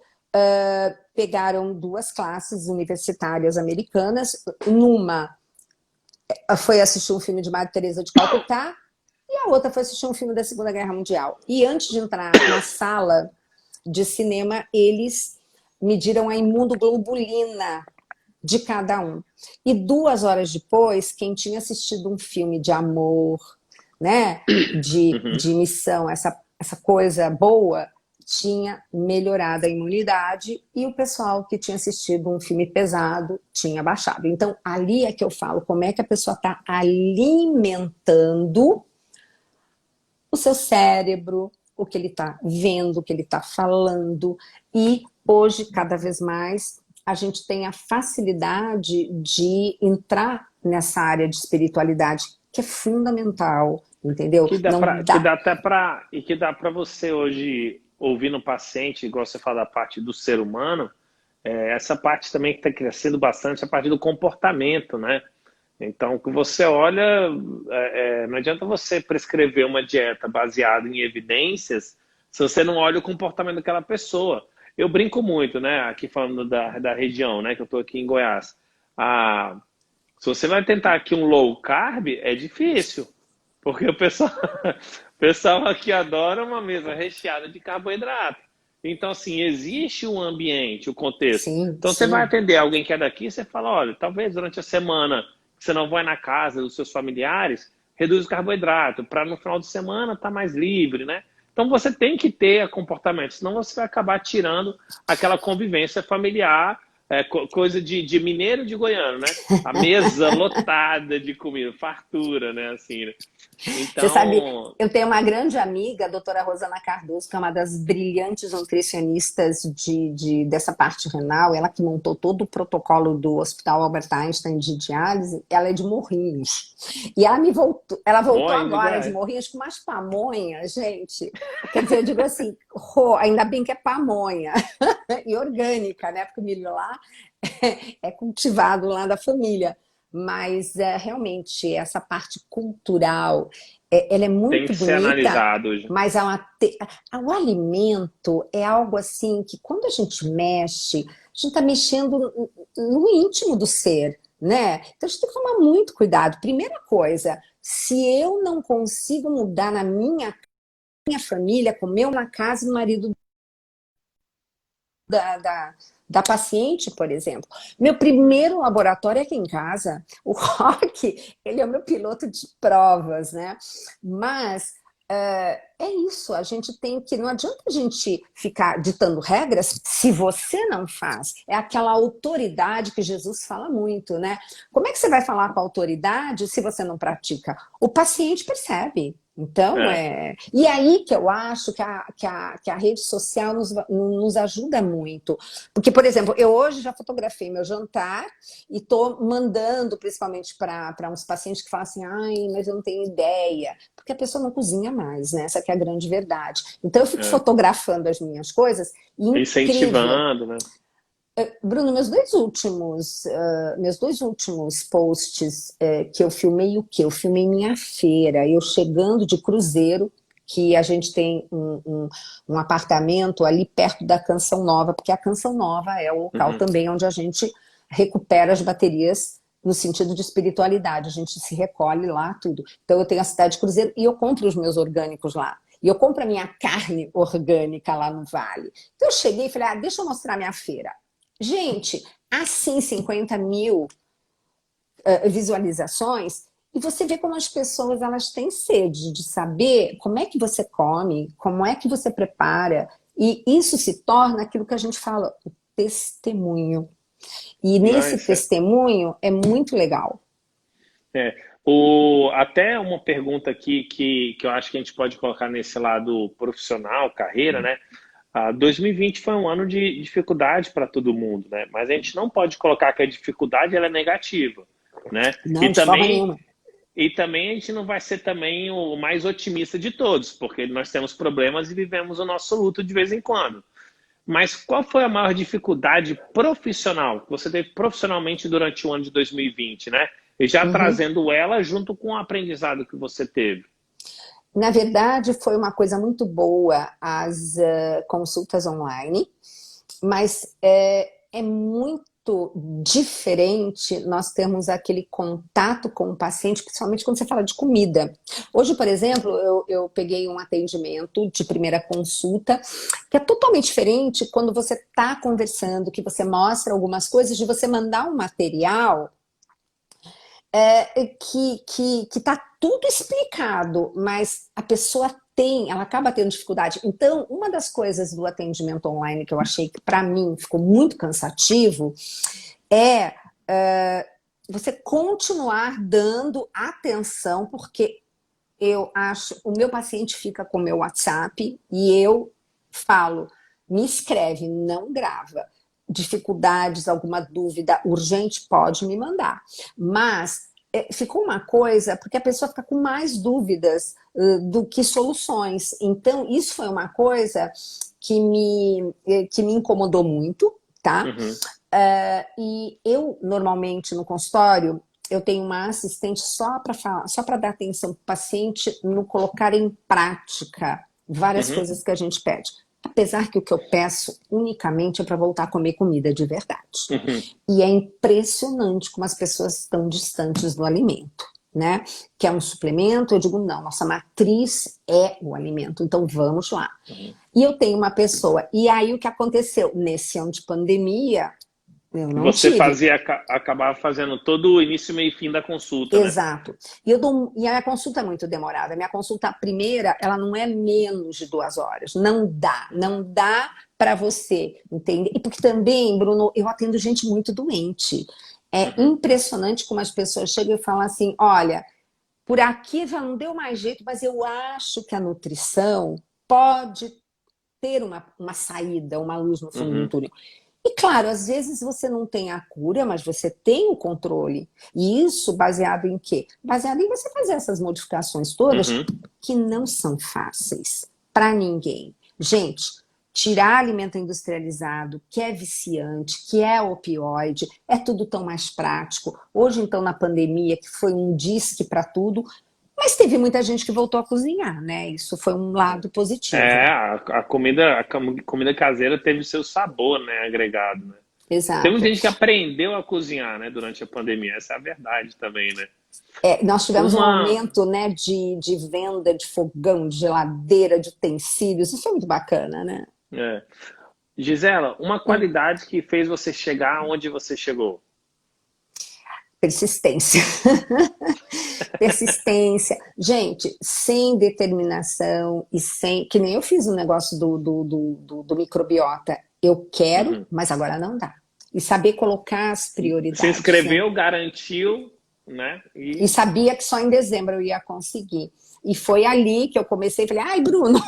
pegaram 2 classes universitárias americanas, numa foi assistir um filme de Madre Teresa de Calcutá e a outra foi assistir um filme da Segunda Guerra Mundial. E antes de entrar na sala de cinema, eles mediram a imunoglobulina de cada um. E 2 horas depois, quem tinha assistido um filme de amor, né, de missão, essa coisa boa, tinha melhorado a imunidade, e o pessoal que tinha assistido um filme pesado tinha baixado. Então, ali é que eu falo como é que a pessoa está alimentando o seu cérebro, o que ele está vendo, o que ele está falando. E hoje, cada vez mais, a gente tem a facilidade de entrar nessa área de espiritualidade, que é fundamental, entendeu? Que dá para você hoje... ouvindo o paciente, igual você fala da parte do ser humano, essa parte também que está crescendo bastante, a parte do comportamento, né? Então, que você olha, não adianta você prescrever uma dieta baseada em evidências se você não olha o comportamento daquela pessoa. Eu brinco muito, né? Aqui falando da região, né? Que eu estou aqui em Goiás. Se você vai tentar aqui um low carb, é difícil, porque o pessoal aqui adora uma mesa recheada de carboidrato. Então, assim, existe um ambiente, o contexto. Sim, então, sim. você vai atender alguém que é daqui, você fala: olha, talvez durante a semana você não vai na casa dos seus familiares, reduz o carboidrato, para no final de semana estar mais livre, né? Então, você tem que ter comportamento, senão você vai acabar tirando aquela convivência familiar, coisa de mineiro de goiano, né? A mesa lotada de comida, fartura, né? Assim, né? Então... Você sabe, eu tenho uma grande amiga, a doutora Rosana Cardoso, que é uma das brilhantes nutricionistas dessa parte renal, ela que montou todo o protocolo do Hospital Albert Einstein de diálise. Ela é de Morrinhos. E ela voltou agora de Morrinhos com umas pamonhas, gente. Quer dizer, eu digo assim, ainda bem que é pamonha. E orgânica, né? Porque o milho lá é cultivado lá da família. Mas realmente essa parte cultural, ela é muito bonita. Tem que ser analisado hoje. Mas o alimento é algo assim que quando a gente mexe, a gente está mexendo no íntimo do ser, né? Então a gente tem que tomar muito cuidado. Primeira coisa, se eu não consigo mudar na minha família, comer uma casa e o marido da paciente, por exemplo. Meu primeiro laboratório é aqui em casa. O Rock, ele é o meu piloto de provas, né? Mas é isso, a gente tem que... Não adianta a gente ficar ditando regras se você não faz. É aquela autoridade que Jesus fala muito, né? Como é que você vai falar com a autoridade se você não pratica? O paciente percebe. Então, E aí que eu acho que a rede social nos ajuda muito. Porque, por exemplo, eu hoje já fotografei meu jantar e estou mandando, principalmente para uns pacientes que falam assim, ai, mas eu não tenho ideia. Porque a pessoa não cozinha mais, né? Essa que é a grande verdade. Então, eu fico fotografando as minhas coisas e incentivando, né? Bruno, meus dois últimos posts que eu filmei o quê? Eu filmei minha feira, eu chegando de cruzeiro, que a gente tem um apartamento ali perto da Canção Nova, porque a Canção Nova é o local também onde a gente recupera as baterias no sentido de espiritualidade, a gente se recolhe lá, tudo. Então eu tenho a cidade de Cruzeiro e eu compro os meus orgânicos lá. E eu compro a minha carne orgânica lá no Vale. Então eu cheguei e falei, deixa eu mostrar minha feira. Gente, assim 50 mil visualizações, e você vê como as pessoas elas têm sede de saber como é que você come, como é que você prepara, e isso se torna aquilo que a gente fala, o testemunho. E nesse testemunho é muito legal. Até uma pergunta aqui que eu acho que a gente pode colocar nesse lado profissional, carreira, né? 2020 foi um ano de dificuldade para todo mundo, né? Mas a gente não pode colocar que a dificuldade ela é negativa, né? Não, de forma nenhuma. E também a gente não vai ser também o mais otimista de todos, porque nós temos problemas e vivemos o nosso luto de vez em quando. Mas qual foi a maior dificuldade profissional que você teve profissionalmente durante o ano de 2020, né? E já trazendo ela junto com o aprendizado que você teve. Na verdade, foi uma coisa muito boa as consultas online, mas é muito diferente nós termos aquele contato com o paciente, principalmente quando você fala de comida. Hoje, por exemplo, eu peguei um atendimento de primeira consulta, que é totalmente diferente quando você está conversando, que você mostra algumas coisas, de você mandar um material que está tudo explicado, mas a pessoa ela acaba tendo dificuldade. Então, uma das coisas do atendimento online que eu achei que para mim ficou muito cansativo é você continuar dando atenção, porque eu acho, o meu paciente fica com o meu WhatsApp e eu falo, me escreve, não grava. Dificuldades, alguma dúvida urgente, pode me mandar. Mas ficou uma coisa, porque a pessoa fica com mais dúvidas do que soluções. Então, isso foi uma coisa que me incomodou muito, tá? E eu, normalmente, no consultório, eu tenho uma assistente só para dar atenção para o paciente no colocar em prática várias coisas que a gente pede. Apesar que o que eu peço unicamente é para voltar a comer comida de verdade. E é impressionante como as pessoas estão distantes do alimento, né? Que é um suplemento, eu digo, não, nossa matriz é o alimento, então vamos lá. E eu tenho uma pessoa, e aí o que aconteceu? Nesse ano de pandemia, eu não tive. Acabava fazendo todo o início, meio e fim da consulta, Exato. Né? E a consulta é muito demorada. A minha consulta primeira, ela não é menos de 2 horas. Não dá para você entender. E porque também, Bruno, eu atendo gente muito doente. É impressionante como as pessoas chegam e falam assim, olha, por aqui já não deu mais jeito, mas eu acho que a nutrição pode ter uma saída, uma luz no fundo do túnel. E claro, às vezes você não tem a cura, mas você tem o controle. E isso baseado em quê? Baseado em você fazer essas modificações todas que não são fáceis para ninguém. Gente, tirar alimento industrializado, que é viciante, que é opioide, é tudo tão mais prático. Hoje, então, na pandemia, que foi um disque para tudo, mas teve muita gente que voltou a cozinhar, né? Isso foi um lado positivo. A comida caseira teve seu sabor, né, agregado, né? Exato. Tem muita gente que aprendeu a cozinhar, né, durante a pandemia. Essa é a verdade também, né? Nós tivemos um Uma, aumento, né, de venda de fogão, de geladeira, de utensílios. Isso é muito bacana, né? é. Gisela, uma Hum, qualidade que fez você chegar onde você chegou. persistência. Persistência. Gente, sem determinação e sem. Que nem eu fiz um negócio do microbiota. Eu quero, Uhum. mas agora não dá. E saber colocar as Se prioridades, né? inscreveu, garantiu, né? E E sabia que só em dezembro eu ia conseguir. E foi ali que eu comecei e falei, ai, Bruno,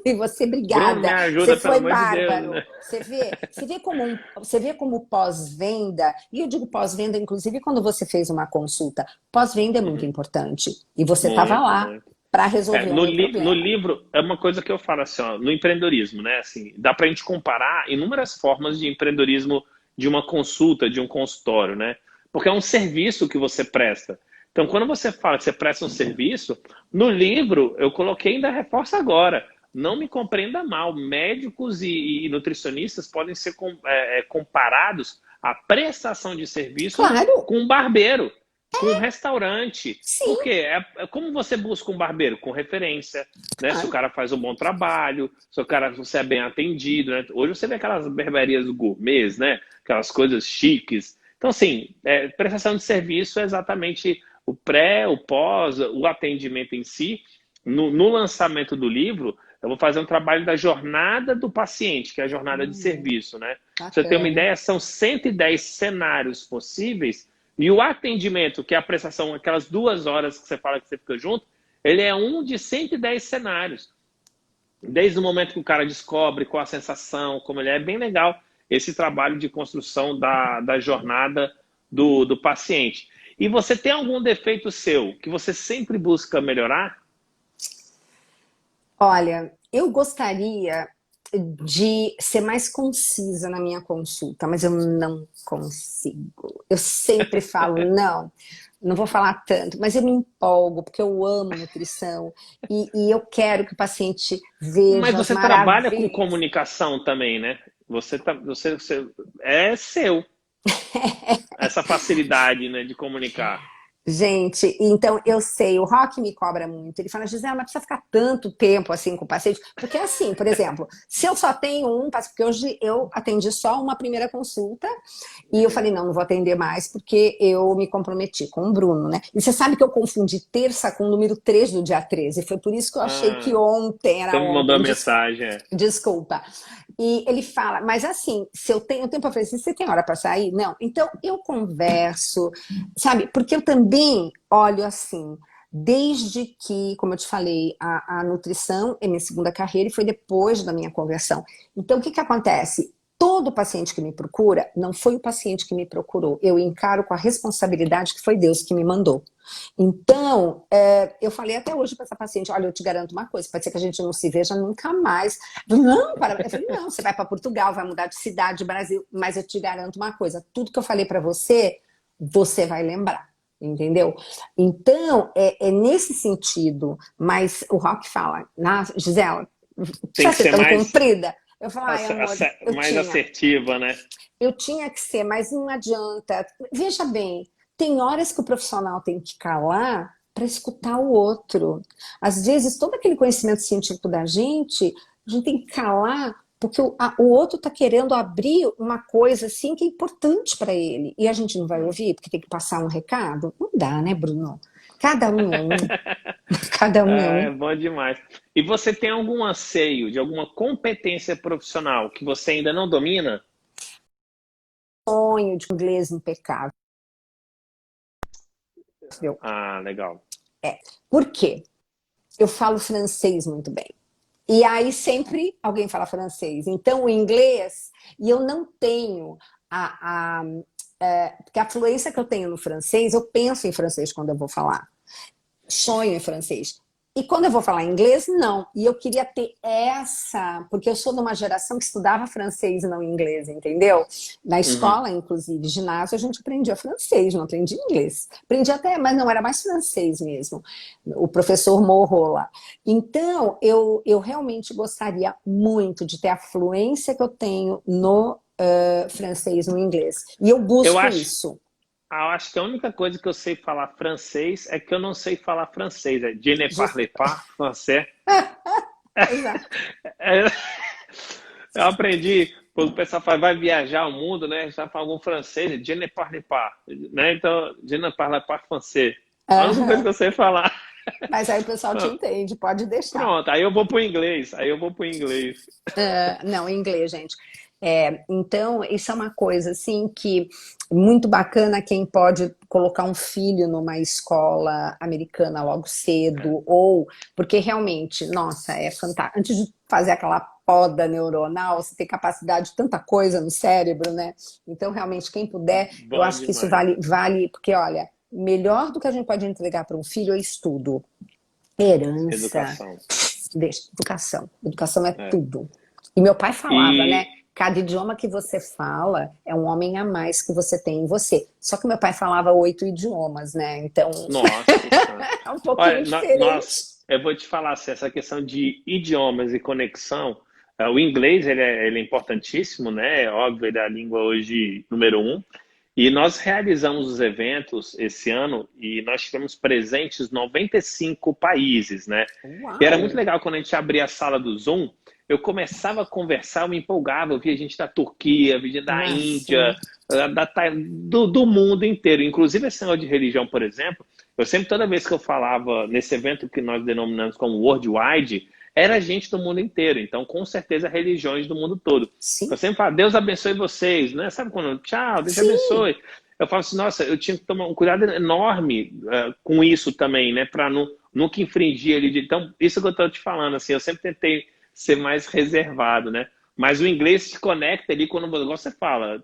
e você, Bruno, me obrigada. Você ajuda, pelo foi amor de Deus, bárbaro. né? Você vê como pós-venda, e eu digo pós-venda, inclusive, quando você fez uma consulta. Pós-venda é muito Uhum. importante. E você estava Muito, lá muito. para resolver o meu No problema. livro, é uma coisa que eu falo assim, ó, no empreendedorismo, né? Assim, dá para a gente comparar inúmeras formas de empreendedorismo de uma consulta, de um consultório, né? Porque é um serviço que você presta. Então, quando você fala que você presta um serviço, no livro, eu coloquei ainda reforço agora. Não me compreenda mal, médicos e nutricionistas podem ser comparados à prestação de serviço Claro, com um barbeiro, com um restaurante. sim, Por quê? Como você busca um barbeiro? Com referência, né? Se o claro. cara faz um bom trabalho, se o cara, se você é bem atendido, né? Hoje você vê aquelas berberias gourmets, né? Aquelas coisas chiques. Então, assim, prestação de serviço é exatamente o pré, o pós, o atendimento em si. No lançamento do livro, eu vou fazer um trabalho da jornada do paciente, que é a jornada de serviço, né? Pra você ter uma Bacana. ideia, são 110 cenários possíveis e o atendimento, que é a prestação, aquelas 2 horas que você fala que você fica junto, ele é um de 110 cenários. Desde o momento que o cara descobre qual a sensação, como ele é bem legal esse trabalho de construção da jornada do paciente. E você tem algum defeito seu que você sempre busca melhorar? Olha, eu gostaria de ser mais concisa na minha consulta, mas eu não consigo. Eu sempre falo, não, não vou falar tanto, mas eu me empolgo, porque eu amo nutrição e eu quero que o paciente Mas veja as você trabalha com maravilhas. comunicação também, né? Você é seu essa facilidade, né, de comunicar. Gente, então eu sei, o Rock me cobra muito. Ele fala, Gisela, mas precisa ficar tanto tempo assim com o paciente? Porque assim, por exemplo, se eu só tenho um paciente, porque hoje eu atendi só uma primeira consulta, e eu Uhum. falei, não, não vou atender mais, porque eu me comprometi com o Bruno, né? E você sabe que eu confundi terça com o número 3 do dia 13. Foi por isso que eu achei que Ah, ontem você era me mandou a ontem. mensagem. Desculpa. E ele fala, mas assim, se eu tenho tempo, eu falei assim, você tem hora para sair? Não. Então eu converso, sabe? Porque eu também olho assim, desde que, como eu te falei, a nutrição é minha segunda carreira e foi depois da minha conversão. Então o que que acontece? Todo paciente que me procura, não foi o paciente que me procurou. Eu encaro com a responsabilidade que foi Deus que me mandou. Então, eu falei até hoje para essa paciente, olha, eu te garanto uma coisa, pode ser que a gente não se veja nunca mais. Não, para. Eu falei, não, você vai para Portugal, vai mudar de cidade, Brasil, mas eu te garanto uma coisa, tudo que eu falei para você, você vai lembrar, entendeu? Então, é nesse sentido, mas o Rock fala, Gisela, Tem precisa que ser ser tão comprida? Eu falo, ai, amor, mais assertiva, né? eu tinha que ser, mas não adianta. Veja bem, tem horas que o profissional tem que calar para escutar o outro. Às vezes, todo aquele conhecimento científico da gente, a gente tem que calar porque o outro está querendo abrir uma coisa assim que é importante para ele. E a gente não vai ouvir porque tem que passar um recado? Não dá, né, Bruno? Cada um é um. Cada um é É um. bom demais. E você tem algum anseio de alguma competência profissional que você ainda não domina? Sonho de inglês impecável. Ah, legal. Por quê? Eu falo francês muito bem. E aí sempre alguém fala francês. Então, o inglês, e eu não tenho porque a fluência que eu tenho no francês, eu penso em francês quando eu vou falar. Sonho em francês. E quando eu vou falar inglês, não. E eu queria ter porque eu sou de uma geração que estudava francês e não inglês, entendeu? Na Uhum. escola, inclusive, ginásio, a gente aprendia francês, não aprendia inglês. Aprendi até, mas não, era mais francês mesmo. O professor Morro lá. Então, eu realmente gostaria muito de ter a fluência que eu tenho no francês, no inglês. E eu Eu busco acho, isso. acho que a única coisa que eu sei falar francês é que eu não sei falar francês. É je ne Justo. parle pas français. Exato. É, eu aprendi, quando o pessoal fala, vai viajar ao mundo, né? Já fala algum francês, je ne parle pas, né? Então, je ne parle pas français. A única coisa que Aham. eu sei falar. Mas aí o pessoal te entende, pode deixar. Pronto, aí eu vou pro inglês. Aí eu vou pro inglês. Não, em inglês, gente. Então, isso é uma coisa assim que muito bacana quem pode colocar um filho numa escola americana logo cedo, ou porque realmente, nossa, é fantástico. Antes de fazer aquela poda neuronal, você tem capacidade de tanta coisa no cérebro, né? Então, realmente, quem puder, eu Bom acho que isso demais. vale, porque olha, melhor do que a gente pode entregar para um filho é estudo, herança, Educação. deixa, educação. Educação é É. tudo. E meu pai falava, né? E, Cada idioma que você fala é um homem a mais que você tem em você. Só que meu pai falava 8 idiomas, né? Então nossa senhora. é um pouquinho Olha, diferente. nós, eu vou te falar assim, essa questão de idiomas e conexão, o inglês ele é importantíssimo, né? É óbvio, ele é a língua hoje número um. E nós realizamos os eventos esse ano e nós tivemos presentes 95 países, né? E era muito Uau! legal quando a gente abria a sala do Zoom, eu começava a conversar, eu me empolgava, eu via gente da Turquia, via gente da Massa. Índia, do mundo inteiro. Inclusive esse negócio de religião, por exemplo, eu sempre, toda vez que eu falava nesse evento que nós denominamos como Worldwide, era gente do mundo inteiro. Então, com certeza, religiões do mundo todo. Eu Sim, sempre falo, Deus abençoe vocês, né? Sabe quando, tchau, Deus te sim. abençoe. Eu falo assim, nossa, eu tinha que tomar um cuidado enorme com isso também, né? Para nunca infringir ali. Então, isso que eu estou te falando, assim, eu sempre tentei ser mais reservado, né? Mas o inglês te conecta ali quando você fala.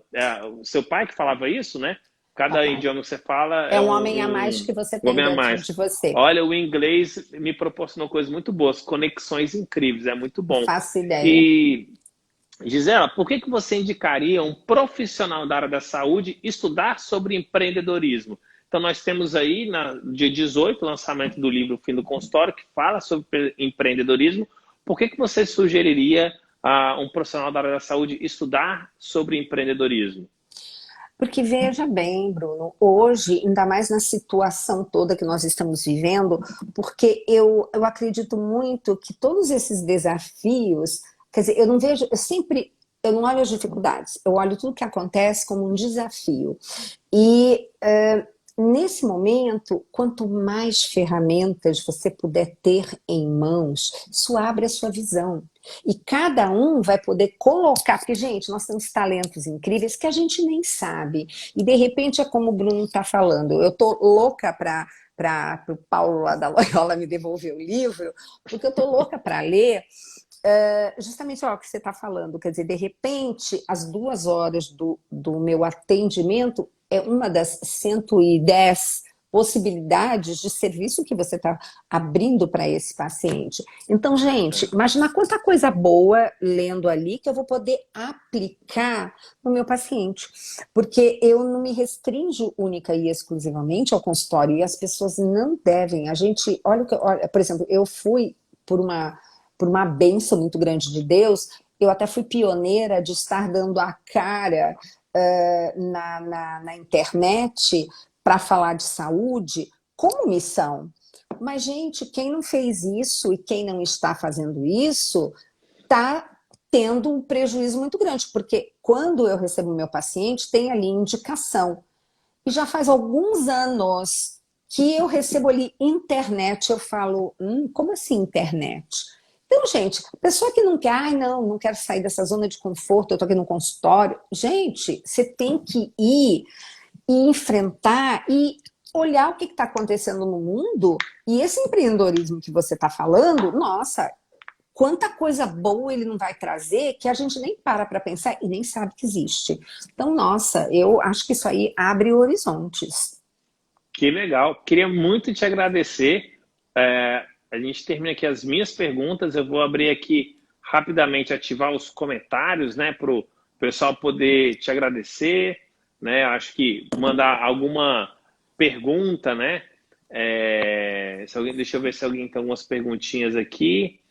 O seu pai que falava isso, né? Cada Papai. idioma que você fala É é um homem a mais que você um tem homem a dentro mais. de você. Olha, o inglês me proporcionou coisas muito boas, conexões incríveis, é muito Não bom. faço ideia. E, Gisela, por que você indicaria um profissional da área da saúde estudar sobre empreendedorismo? Então, nós temos aí, no dia 18, o lançamento do livro Fim do Consultório, que fala sobre empreendedorismo. Por que você sugeriria a um profissional da área da saúde estudar sobre empreendedorismo? Porque veja bem, Bruno, hoje, ainda mais na situação toda que nós estamos vivendo, porque eu acredito muito que todos esses desafios, quer dizer, eu não vejo, eu não olho as dificuldades, eu olho tudo que acontece como um desafio. E nesse momento, quanto mais ferramentas você puder ter em mãos, isso abre a sua visão. E cada um vai poder colocar, porque, gente, nós temos talentos incríveis que a gente nem sabe. E de repente é como o Bruno está falando. Eu tô louca para o Paulo lá da Loyola me devolver o livro, porque eu tô louca para ler. Justamente o que você está falando, quer dizer, de repente, as 2 horas do meu atendimento é uma das 110 possibilidades de serviço que você está abrindo para esse paciente. Então, gente, imagina quanta coisa boa lendo ali que eu vou poder aplicar no meu paciente. Porque eu não me restringo única e exclusivamente ao consultório, e as pessoas não devem. A gente, olha, por exemplo, eu fui por uma bênção muito grande de Deus, eu até fui pioneira de estar dando a cara na internet para falar de saúde como missão. Mas, gente, quem não fez isso e quem não está fazendo isso está tendo um prejuízo muito grande, porque quando eu recebo meu paciente, tem ali indicação. E já faz alguns anos que eu recebo ali internet, eu falo, como assim internet? Então, gente, pessoa que não quer, não quero sair dessa zona de conforto, eu tô aqui no consultório. Gente, você tem que ir e enfrentar e olhar o que está acontecendo no mundo. E esse empreendedorismo que você está falando, nossa, quanta coisa boa ele não vai trazer que a gente nem para pensar e nem sabe que existe. Então, nossa, eu acho que isso aí abre horizontes. Que legal. Queria muito te agradecer. A gente termina aqui as minhas perguntas. Eu vou abrir aqui rapidamente, ativar os comentários, né, para o pessoal poder te agradecer, né? Acho que mandar alguma pergunta, né? Deixa eu ver se alguém tem algumas perguntinhas aqui.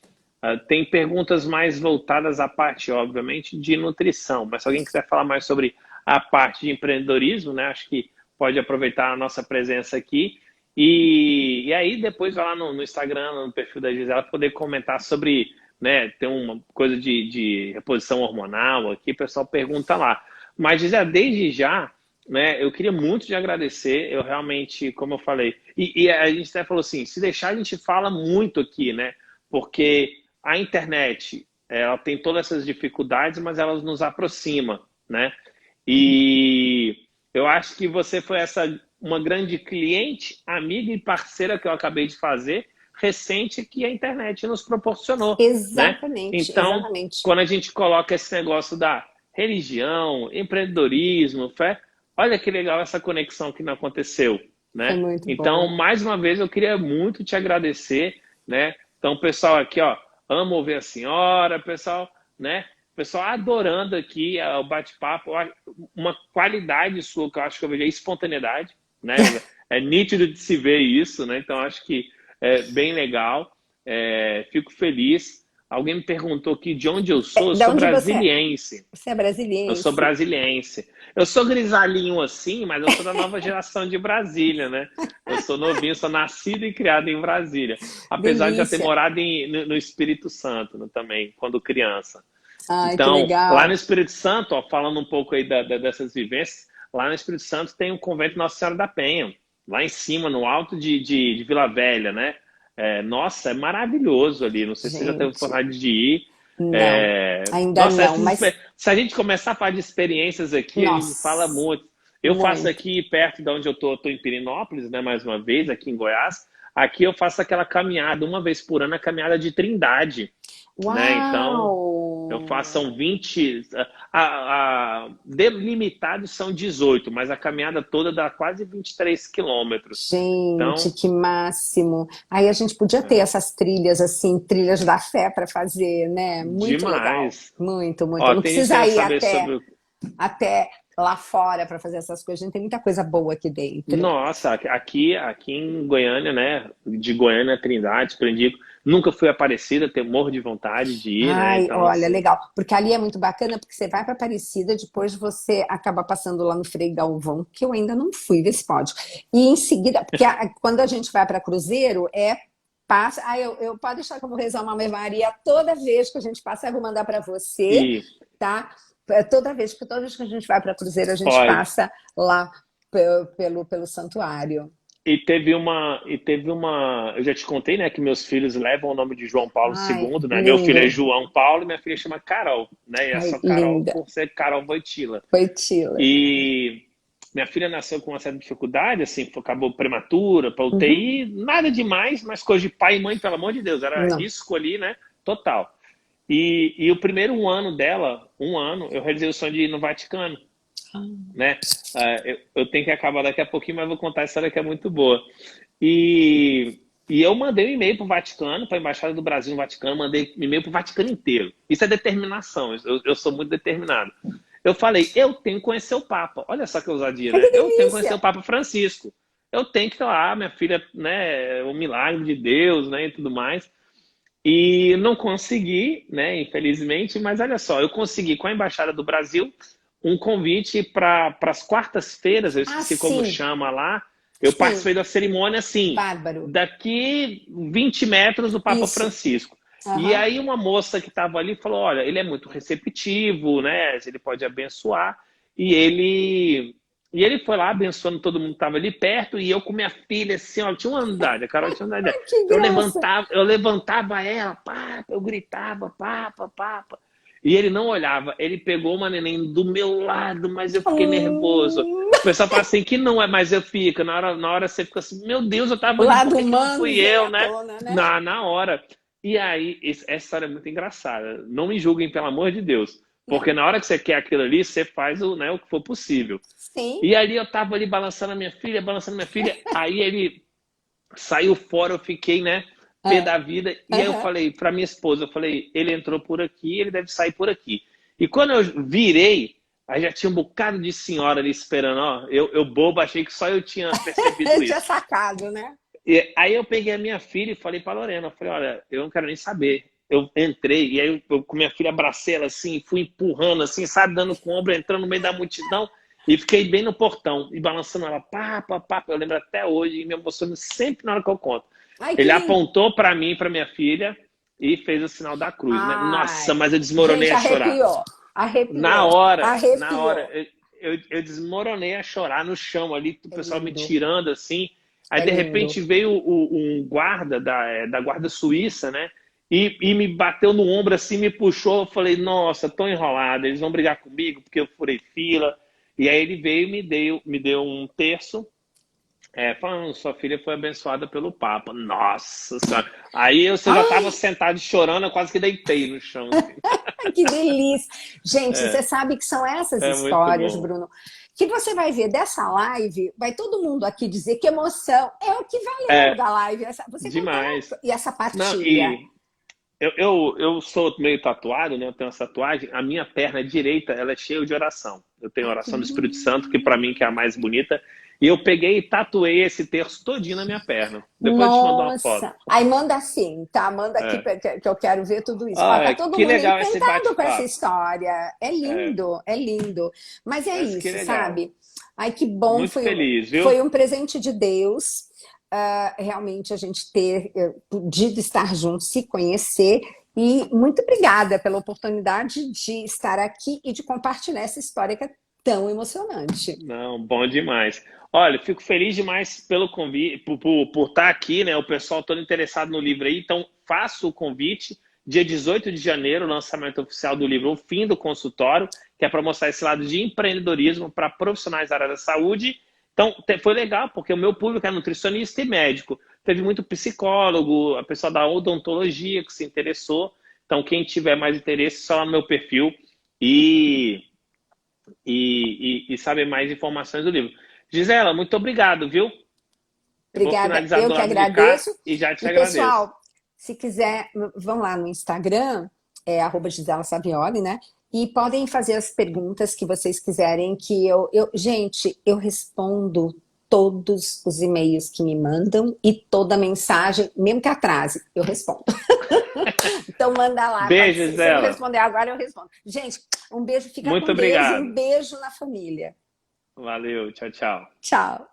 Tem perguntas mais voltadas à parte, obviamente, de nutrição, mas se alguém quiser falar mais sobre a parte de empreendedorismo, né? Acho que pode aproveitar a nossa presença aqui. E aí depois vai lá no Instagram, no perfil da Gisela, poder comentar sobre, né, tem uma coisa de reposição hormonal aqui, o pessoal pergunta lá. Mas, Gisela, desde já, né, eu queria muito te agradecer, eu realmente, como eu falei, e a gente até falou assim, se deixar a gente fala muito aqui, né, porque a internet, ela tem todas essas dificuldades, mas ela nos aproxima, né, e eu acho que você foi uma grande cliente, amiga e parceira que eu acabei de fazer, recente, que a internet nos proporcionou, né? Exatamente, Então, exatamente. quando a gente coloca esse negócio da religião, empreendedorismo, fé, olha que legal essa conexão que não aconteceu, Foi né? muito Então, bom. mais uma vez, eu queria muito te agradecer, né? Então, pessoal aqui, ó, amo ouvir a senhora, pessoal, né? Pessoal adorando aqui o bate-papo, uma qualidade sua que eu acho que eu vejo é espontaneidade, né? É nítido de se ver isso, né? Então, acho que é bem legal. Fico feliz. Alguém me perguntou aqui de onde eu sou. Eu Da sou onde você é? brasiliense. Você é Eu sou brasiliense? brasiliense. Eu sou grisalhinho assim, mas eu sou da nova geração de Brasília, né? Eu sou novinho, sou nascido e criado em Brasília. Apesar de já ter Delícia. morado no Espírito Santo, né, também, quando criança. Ai, que Então, lá no legal. Espírito Santo, ó, falando um pouco aí dessas vivências, lá no Espírito Santo tem um convento Nossa Senhora da Penha, lá em cima, no alto de Vila Velha, né? Nossa, é maravilhoso ali. Não sei se você já teve Gente, oportunidade de ir. não, ainda Nossa, não, mas se a gente começar a falar de experiências aqui, a gente fala nossa, muito. Eu faço muito. aqui perto de onde eu tô em Pirinópolis, né? Mais uma vez, aqui em Goiás. Aqui eu faço aquela caminhada, uma vez por ano, a caminhada de Trindade, né? Então, eu faço, Uau! são 20, delimitados são 18, mas a caminhada toda dá quase 23 quilômetros. Gente, Então, que máximo. Aí a gente podia ter essas trilhas assim, trilhas da fé para fazer, né? Muito legal. demais. Muito, muito. Ó, Não tem gente precisa querendo ir saber sobre. até lá fora para fazer essas coisas. A gente tem muita coisa boa aqui dentro. Nossa, aqui em Goiânia, né? De Goiânia a Trindade, Prendigo, nunca fui Aparecida, tenho morro de vontade de ir, né? Ai, Então, olha, assim, legal. Porque ali é muito bacana, porque você vai para Aparecida, depois você acaba passando lá no Frei Galvão, que eu ainda não fui, vê se pode. E em seguida, porque quando a gente vai para Cruzeiro, passa. Ah, eu pode deixar que eu vou rezar uma Ave Maria toda vez que a gente passa, eu vou mandar para você, e tá? Porque toda vez que a gente vai para Cruzeiro, a gente pode. passa lá pelo santuário. Eu já te contei, né, que meus filhos levam o nome de João Paulo Ai, II, né? Meu filho lindo. é João Paulo e minha filha chama Carol, né? E é Ai, só Carol linda. por ser Carol Wojtyla. Foi Tila. E minha filha nasceu com uma certa dificuldade, assim, acabou prematura, para Uhum. UTI, nada demais, mas coisa de pai e mãe, pelo amor de Deus, era Não. risco ali, né? Total. E o primeiro ano dela, um ano, eu realizei o sonho de ir no Vaticano, né? Eu tenho que acabar daqui a pouquinho, mas vou contar a história que é muito boa. E eu mandei um e-mail para o Vaticano, para a Embaixada do Brasil no Vaticano, mandei um e-mail para o Vaticano inteiro. Isso é determinação, eu sou muito determinado. Eu falei, eu tenho que conhecer o Papa. Olha só que ousadia, Ai, né? que Eu tenho que conhecer delícia! o Papa Francisco. Eu tenho que ir lá, minha filha, né? O milagre de Deus, né? E tudo mais. E não consegui, né? Infelizmente, mas olha só, eu consegui com a Embaixada do Brasil um convite para as quartas-feiras, eu Ah, esqueci como sim, chama lá. Eu sim. participei da cerimônia assim, Bárbaro. daqui 20 metros do Papa Isso. Francisco. E Aham. aí uma moça que estava ali falou, olha, ele é muito receptivo, né? Ele pode abençoar. E ele foi lá abençoando todo mundo que estava ali perto, e eu com minha filha, assim, ó, tinha uma andade, a Carol tinha uma andade. Que graça! Eu levantava ela, papa, eu gritava, papa, papa. E ele não olhava, ele pegou uma neném do meu lado, mas eu fiquei nervoso. Hum, O pessoal fala assim que não é, mas eu fico. Na hora você fica assim, meu Deus, eu tava o ali, por lado que que não humano fui vem eu, à né? tona, né? Na hora. E aí, essa história é muito engraçada. Não me julguem, pelo amor de Deus. Não. Porque na hora que você quer aquilo ali, você faz o que for possível. Sim. E aí eu tava ali balançando a minha filha, aí ele saiu fora, eu fiquei, né, pé Ah, da vida, e aí eu aham. falei pra minha esposa, eu falei, ele entrou por aqui, ele deve sair por aqui. E quando eu virei, aí já tinha um bocado de senhora ali esperando, ó, eu bobo, achei que só eu tinha percebido Tinha isso. sacado, né? E aí eu peguei a minha filha e falei pra Lorena, eu falei, olha, eu não quero nem saber. Eu entrei, e aí eu com minha filha abracei ela assim, fui empurrando assim, sabe, dando com o ombro, entrando no meio da multidão. E fiquei bem no portão, e balançando ela, pá, pá, pá. Eu lembro até hoje, e me emociono sempre na hora que eu conto. Ai, que Ele lindo. apontou para mim, para minha filha, e fez o sinal da cruz, né? Nossa, Ai, mas eu desmoronei gente, a chorar. arrepiou. Na Arrepiou. hora, na hora, Arrepiou. eu desmoronei a chorar no chão ali, o É pessoal me lindo. tirando assim. Aí, É de lindo. repente, veio um guarda da guarda suíça, né? E me bateu no ombro assim, me puxou. Eu falei, nossa, tô enrolado, eles vão brigar comigo porque eu furei fila. E aí ele veio e me deu um terço, falando, sua filha foi abençoada pelo Papa. Nossa Senhora. Aí eu já estava Ai, sentado chorando, eu quase que deitei no chão, assim. que delícia. Gente, você É, sabe que são essas é muito histórias, bom. Bruno, que você vai ver dessa live, vai todo mundo aqui dizer que emoção é o que valeu É, da live. Você contar demais. e essa Não, partilha. e eu sou meio tatuado, né? Eu tenho essa tatuagem. A minha perna direita, ela é cheia de oração. Eu tenho a Ai, que oração do Espírito Santo, que para lindo. mim que é a mais bonita. E eu peguei e tatuei esse terço todinho na minha perna. Depois eu te mando uma foto. Nossa, aí manda assim, tá? Manda aqui É. que eu quero ver tudo isso. Ó, tá Ah, todo que mundo legal esse encantado com essa bate-papo. história. É É, lindo, é lindo. Mas é mas que isso, legal. sabe? Ai, que bom, Muito feliz, foi viu? um presente de Deus, realmente a gente ter podido estar juntos, se conhecer. E muito obrigada pela oportunidade de estar aqui e de compartilhar essa história que é tão emocionante. Não, bom demais. Olha, fico feliz demais pelo convite, por estar aqui, né? O pessoal todo interessado no livro aí, então faço o convite. Dia 18 de janeiro, lançamento oficial do livro O Fim do Consultório, que é para mostrar esse lado de empreendedorismo para profissionais da área da saúde. Então, foi legal, porque o meu público é nutricionista e médico. Teve muito psicólogo, a pessoa da odontologia que se interessou. Então, quem tiver mais interesse, só lá no meu perfil. E e saber mais informações do livro. Gisela, muito obrigado, viu? Eu vou Obrigada, finalizar eu do que lado de cá agradeço. e já te E, agradeço. pessoal, se quiser, vão lá no Instagram, arroba Gisela Savioli, né? E podem fazer as perguntas que vocês quiserem, que gente, eu respondo todos os e-mails que me mandam e toda mensagem, mesmo que atrase, eu respondo. Então manda lá, pode Beijo, ser. Se eu não Gisela. responder agora, eu respondo. Gente, um beijo, fica Muito com Deus e um obrigado. beijo na família. Valeu, tchau, tchau. Tchau.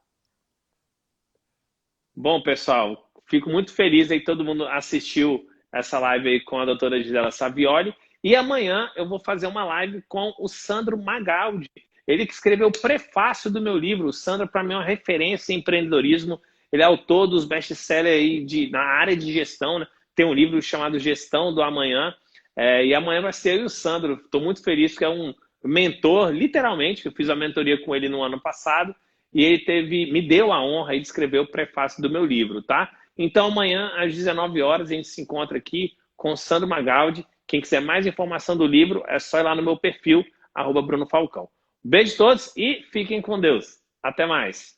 Bom, pessoal, fico muito feliz aí que todo mundo assistiu essa live aí com a doutora Gisela Savioli. E amanhã eu vou fazer uma live com o Sandro Magaldi. Ele que escreveu o prefácio do meu livro. O Sandro, para mim, é uma referência em empreendedorismo. Ele é autor dos best-sellers aí na área de gestão, né? Tem um livro chamado Gestão do Amanhã. E amanhã vai ser eu e o Sandro. Estou muito feliz, porque é um mentor, literalmente, que eu fiz a mentoria com ele no ano passado. E ele me deu a honra de escrever o prefácio do meu livro, tá? Então amanhã, às 19 horas, a gente se encontra aqui com o Sandro Magaldi. Quem quiser mais informação do livro, é só ir lá no meu perfil, @Bruno Falcão. Beijo a todos e fiquem com Deus. Até mais.